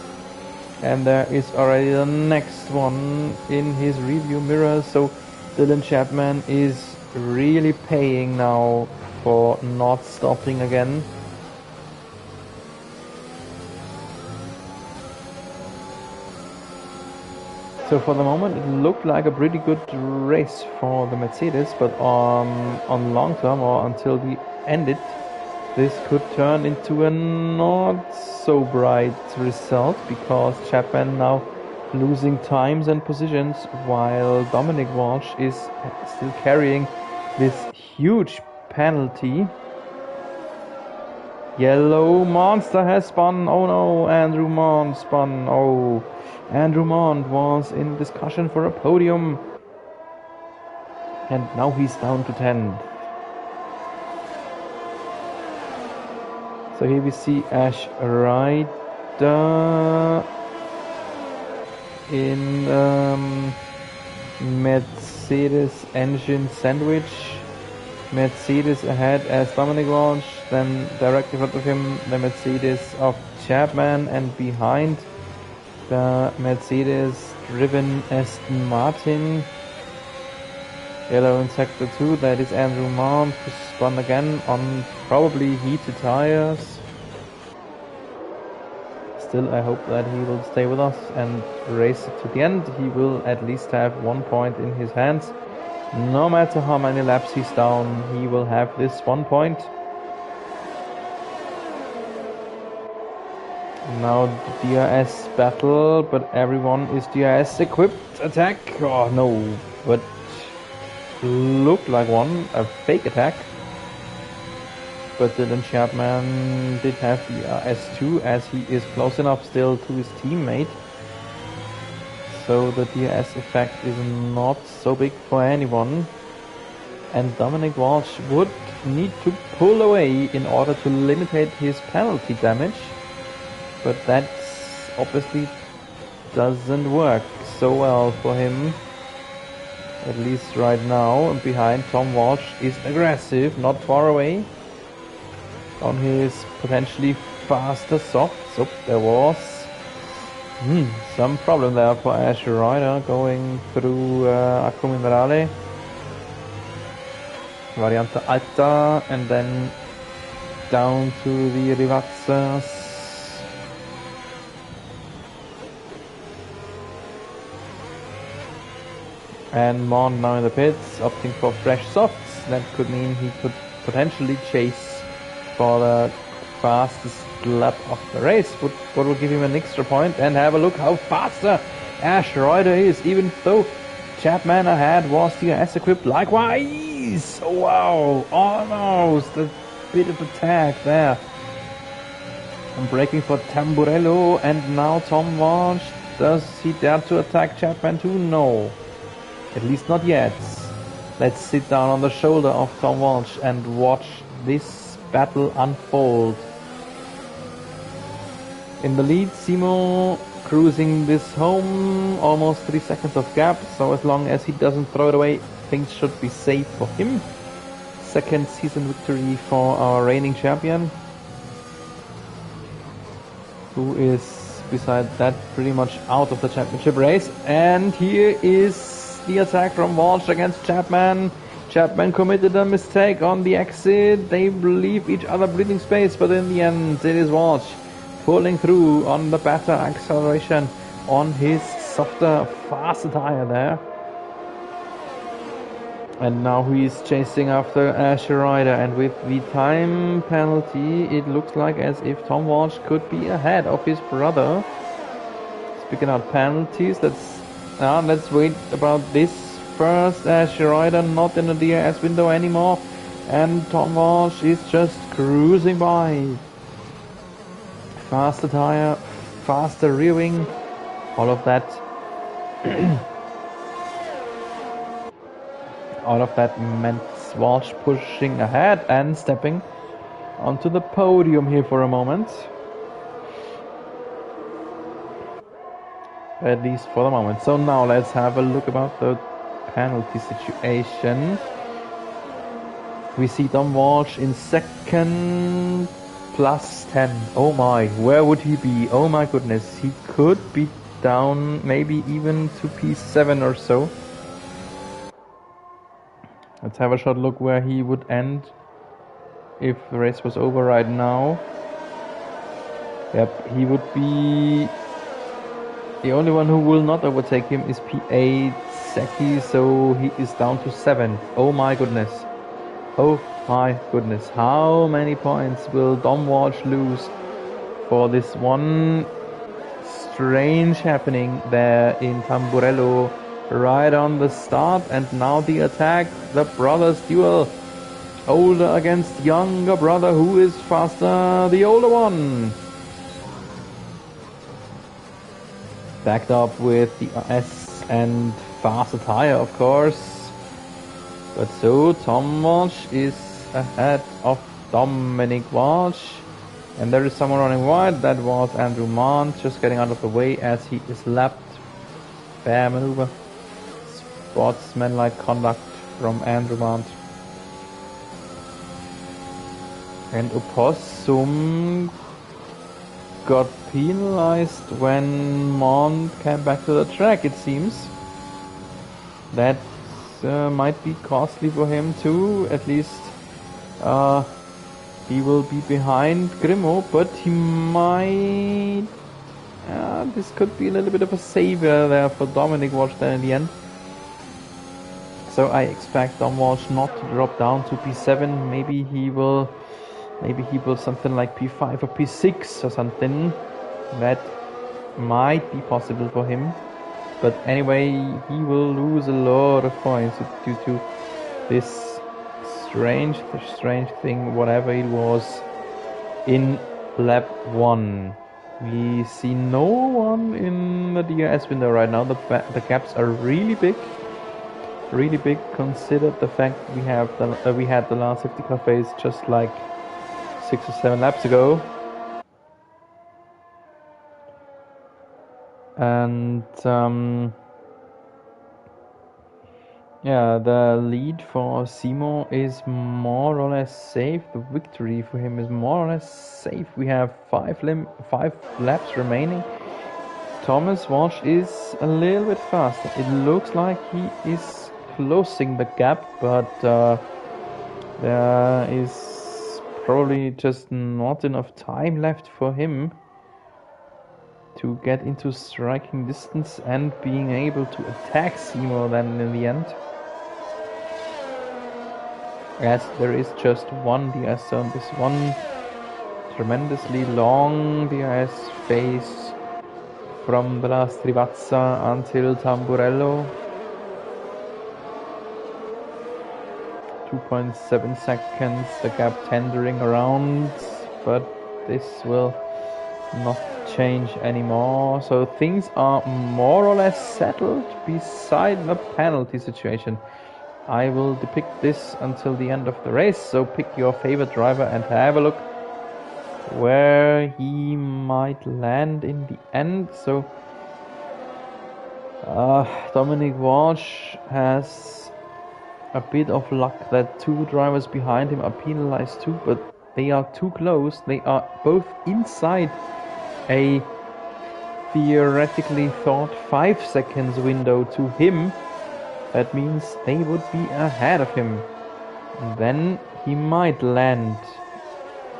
And there is already the next one in his review mirror. So Dylan Chapman is really paying now for not stopping again. So for the moment it looked like a pretty good race for the Mercedes, but on long term, or until we end it, this could turn into a not so bright result, because Chapman now losing times and positions while Dominic Walsh is still carrying this huge penalty. Yellow Monster has spun. Oh no, Andrew Mond spun. Oh, Andrew Mond was in discussion for a podium, and now he's down to 10. So here we see Ash Ryder in Mercedes engine sandwich. Mercedes ahead as Dominic Walsh, then directly in front of him the Mercedes of Chapman, and behind the Mercedes driven Aston Martin. Yellow in sector 2, that is Andrew Mount, who spun again on probably heated tires. Still, I hope that he will stay with us and race it to the end. He will at least have 1 point in his hands. No matter how many laps he's down, he will have this 1 point. Now DRS battle, but everyone is DRS equipped. Attack! Oh no, but looked like one, a fake attack. But Dylan Chapman did have DRS too, as he is close enough still to his teammate. So the DRS effect is not so big for anyone. And Dominic Walsh would need to pull away in order to limit his penalty damage. But that obviously doesn't work so well for him. At least right now. And behind, Tom Walsh is aggressive, not far away. On his potentially faster soft. So there was some problem there for Ash Ryder going through Acqua Minerale. Variante Alta, and then down to the Rivazzas. And Mond now in the pits, opting for fresh softs. That could mean he could potentially chase for the fastest lap of the race, what will give him an extra point. And have a look how faster Ash Ryder is, even though Chapman ahead was DRS equipped likewise. Oh, wow, almost a bit of attack there. I'm braking for Tamburello, and now Tom Walsh. Does he dare to attack Chapman too? No. At least not yet. Let's sit down on the shoulder of Tom Walsh and watch this battle unfold. In the lead, Simo cruising this home, almost 3 seconds of gap, so as long as he doesn't throw it away, things should be safe for him. Second season victory for our reigning champion, who is, beside that, pretty much out of the championship race. And here is the attack from Walsh against Chapman. Chapman committed a mistake on the exit. They leave each other breathing space, but in the end it is Walsh pulling through on the better acceleration on his softer, faster tire there. And now he's chasing after Ash Ryder, and with the time penalty it looks like as if Tom Walsh could be ahead of his brother. Speaking of penalties, let's wait about this first. Ash Ryder not in the DRS window anymore, and Tom Walsh is just cruising by. Faster tire, faster rear wing, all of that meant Walsh pushing ahead and stepping onto the podium here for a moment. At least for the moment. So now let's have a look about the penalty situation. We see Tom Walsh in second, plus 10. Oh my, where would he be? Oh my goodness, he could be down maybe even to P7 or so. Let's have a short look where he would end if the race was over right now. Yep, he would be... The only one who will not overtake him is P8 Seki, so he is down to 7. Oh my goodness. Oh my goodness. How many points will Tom Walsh lose for this one strange happening there in Tamburello right on the start? And now the attack, the brothers duel. Older against younger brother. Who is faster? The older one. Backed up with the S and faster tire, of course. But so Tom Walsh is ahead of Dominic Walsh. And there is someone running wide. That was Andrew Mont, just getting out of the way as he is lapped. Fair maneuver. Sportsmanlike conduct from Andrew Mont. And Opossum got penalized when Mont came back to the track, it seems. That might be costly for him too. At least he will be behind Grimo, but he might... this could be a little bit of a savior there for Dominic Walsh then in the end. So I expect Dom Walsh not to drop down to P7. Maybe he will something like P5 or P6 or something. That might be possible for him. But anyway, he will lose a lot of points due to this strange thing, whatever it was, in lap 1. We see no one in the DRS window right now. The gaps are really big. Really big, considered the fact we had the last safety car phase just like 6 or 7 laps ago. And yeah, the lead for Simo is more or less safe. The victory for him is more or less safe. We have 5 laps remaining. Thomas Walsh is a little bit faster. It looks like he is closing the gap, but there is probably just not enough time left for him to get into striking distance and being able to attack Simo then in the end. As there is just one DRS zone, this one tremendously long DRS phase from the last Rivazza until Tamburello. 2.7 seconds, the gap tendering around, but this will not change anymore. So things are more or less settled beside the penalty situation. I will depict this until the end of the race, so pick your favorite driver and have a look where he might land in the end. So Dominic Walsh has a bit of luck that 2 drivers behind him are penalized too, but they are too close. They are both inside a theoretically thought 5 seconds window to him. That means they would be ahead of him. And then he might land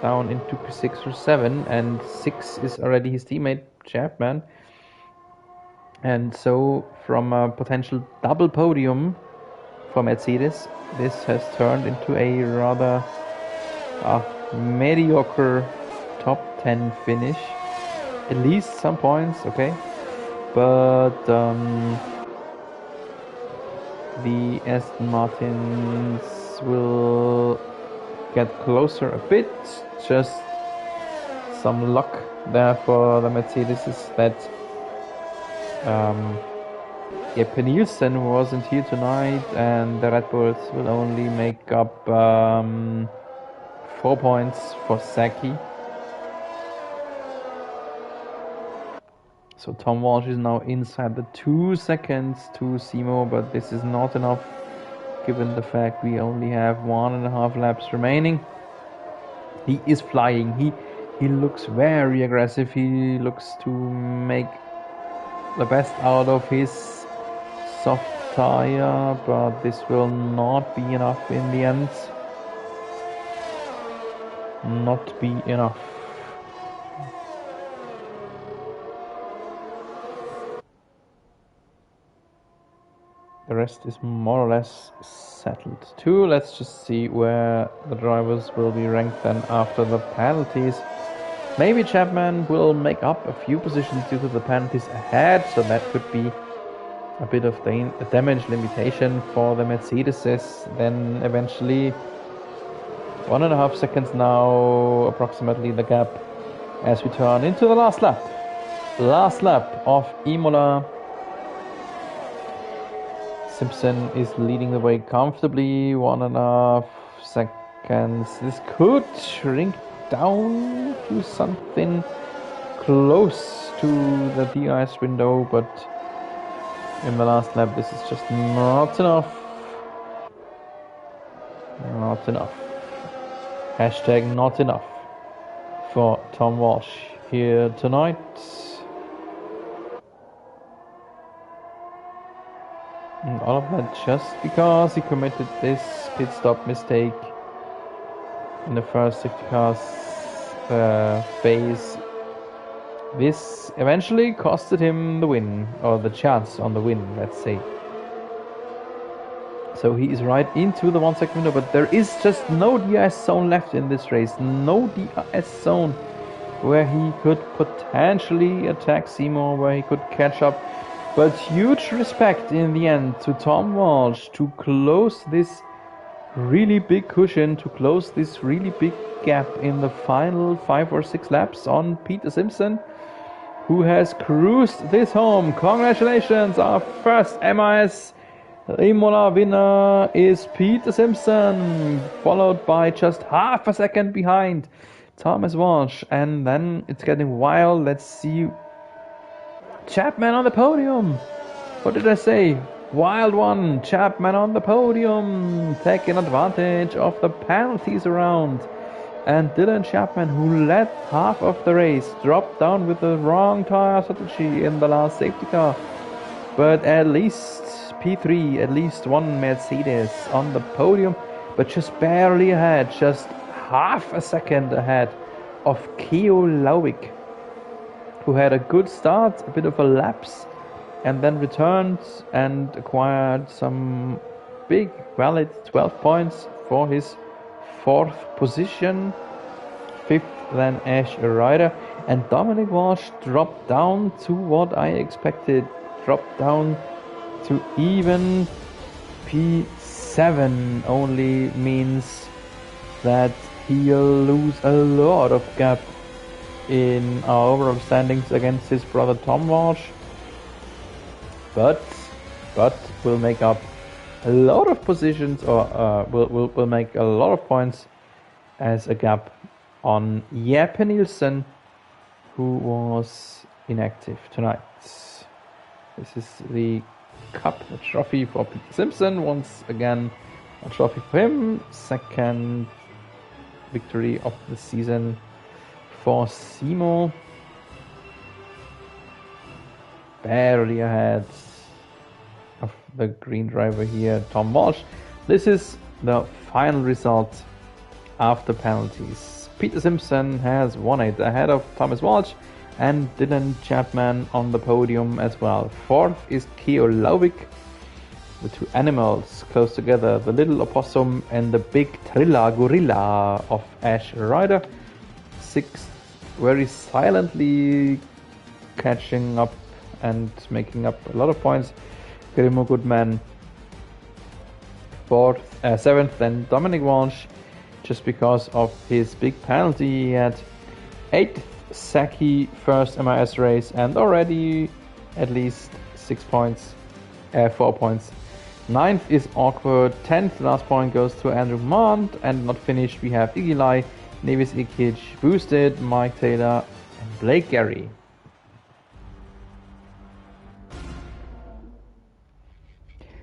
down into 6 or 7, and 6 is already his teammate Chapman. And so from a potential double podium for Mercedes, this has turned into a rather mediocre top 10 finish. At least some points, okay, but the Aston Martins will get closer a bit. Just some luck there for the Mercedes that Nielsen wasn't here tonight, and the Red Bulls will only make up 4 points for Saki. So Tom Walsh is now inside the 2 seconds to Simo, but this is not enough given the fact we only have 1.5 laps remaining. He is flying. He looks very aggressive. He looks to make the best out of his soft tire, but this will not be enough in the end. Not be enough. The rest is more or less settled too. Let's just see where the drivers will be ranked then after the penalties. Maybe Chapman will make up a few positions due to the penalties ahead, so that could be a bit of a damage limitation for the Mercedes. Then eventually 1.5 seconds now, approximately the gap, as we turn into the last lap. Last lap of Imola. Simpson is leading the way comfortably, 1.5 seconds. This could shrink down to something close to the DRS window, but in the last lap this is just not enough. Not enough. Hashtag not enough for Tom Walsh here tonight. And all of that just because he committed this pit stop mistake in the first safety cars phase. This eventually costed him the win, or the chance on the win, let's say. So he is right into the 1 second window, but there is just no DRS zone left in this race. No DRS zone. where he could potentially attack Seymour, where he could catch up. But huge respect in the end to Tom Walsh to close this really big cushion, to close this really big gap in the final 5 or 6 laps on Peter Simpson, who has cruised this home. Congratulations, our first MIS Imola winner is Peter Simpson, followed by just half a second behind Thomas Walsh. And then it's getting wild. Let's see Chapman on the podium. What did I say? Wild one. Chapman on the podium, taking advantage of the penalties around. And Dylan Chapman, who led half of the race, dropped down with the wrong tire strategy in the last safety car. But at least P3, at least one Mercedes on the podium, but just barely ahead, just half a second ahead of Keo Lauwik, who had a good start, a bit of a lapse, and then returned and acquired some big valid 12 points for his 4th position. 5th then Ash Ryder, and Dominic Walsh dropped down to what I expected, dropped down to even P7. Only means that he'll lose a lot of gap in our overall standings against his brother Tom Walsh, but will make up a lot of positions, or will make a lot of points as a gap on Jeppe Nielsen, who was inactive tonight. This is the cup, the trophy for Peter Simpson. Once again, a trophy for him. 2nd victory of the season for Simo. Barely ahead of the green driver here, Tom Walsh. This is the final result after penalties. Peter Simpson has won it ahead of Thomas Walsh and Dylan Chapman on the podium as well. 4th is Keo Lauwik. The two animals close together, the little opossum and the big Trilla gorilla of Ash Ryder. 6th, very silently catching up and making up a lot of points, Grimo Goodman. 7th then Dominic Walsh, just because of his big penalty. He had 8th Saki first MIS race and already at least 6 points, 4 points. 9th is awkward. 10th last point goes to Andrew Mont, and not finished we have Igilai, Nevis Ikic, Boosted, Mike Taylor and Blake Gary.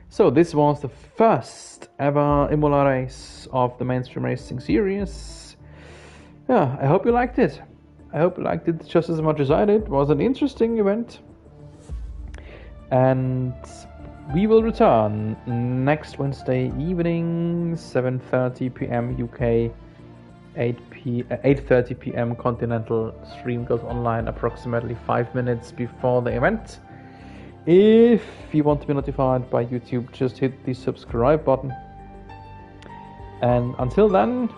So this was the first ever Imola race of the Mainstream Racing series. Yeah, I hope you liked it. I hope you liked it just as much as I did. It was an interesting event. And we will return next Wednesday evening, 7:30 p.m. UK, 8:30 p.m. Continental. Stream goes online approximately 5 minutes before the event. If you want to be notified by YouTube, just hit the subscribe button. And until then,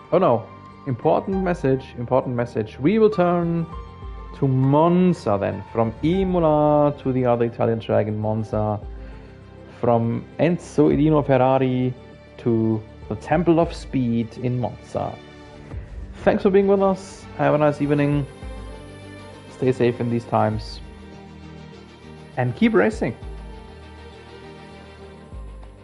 important message. We will turn to Monza then, from Imola to the other Italian track in Monza, from Enzo Edino Ferrari to the Temple of Speed in Monza. Thanks for being with us. Have a nice evening. Stay safe in these times. And keep racing.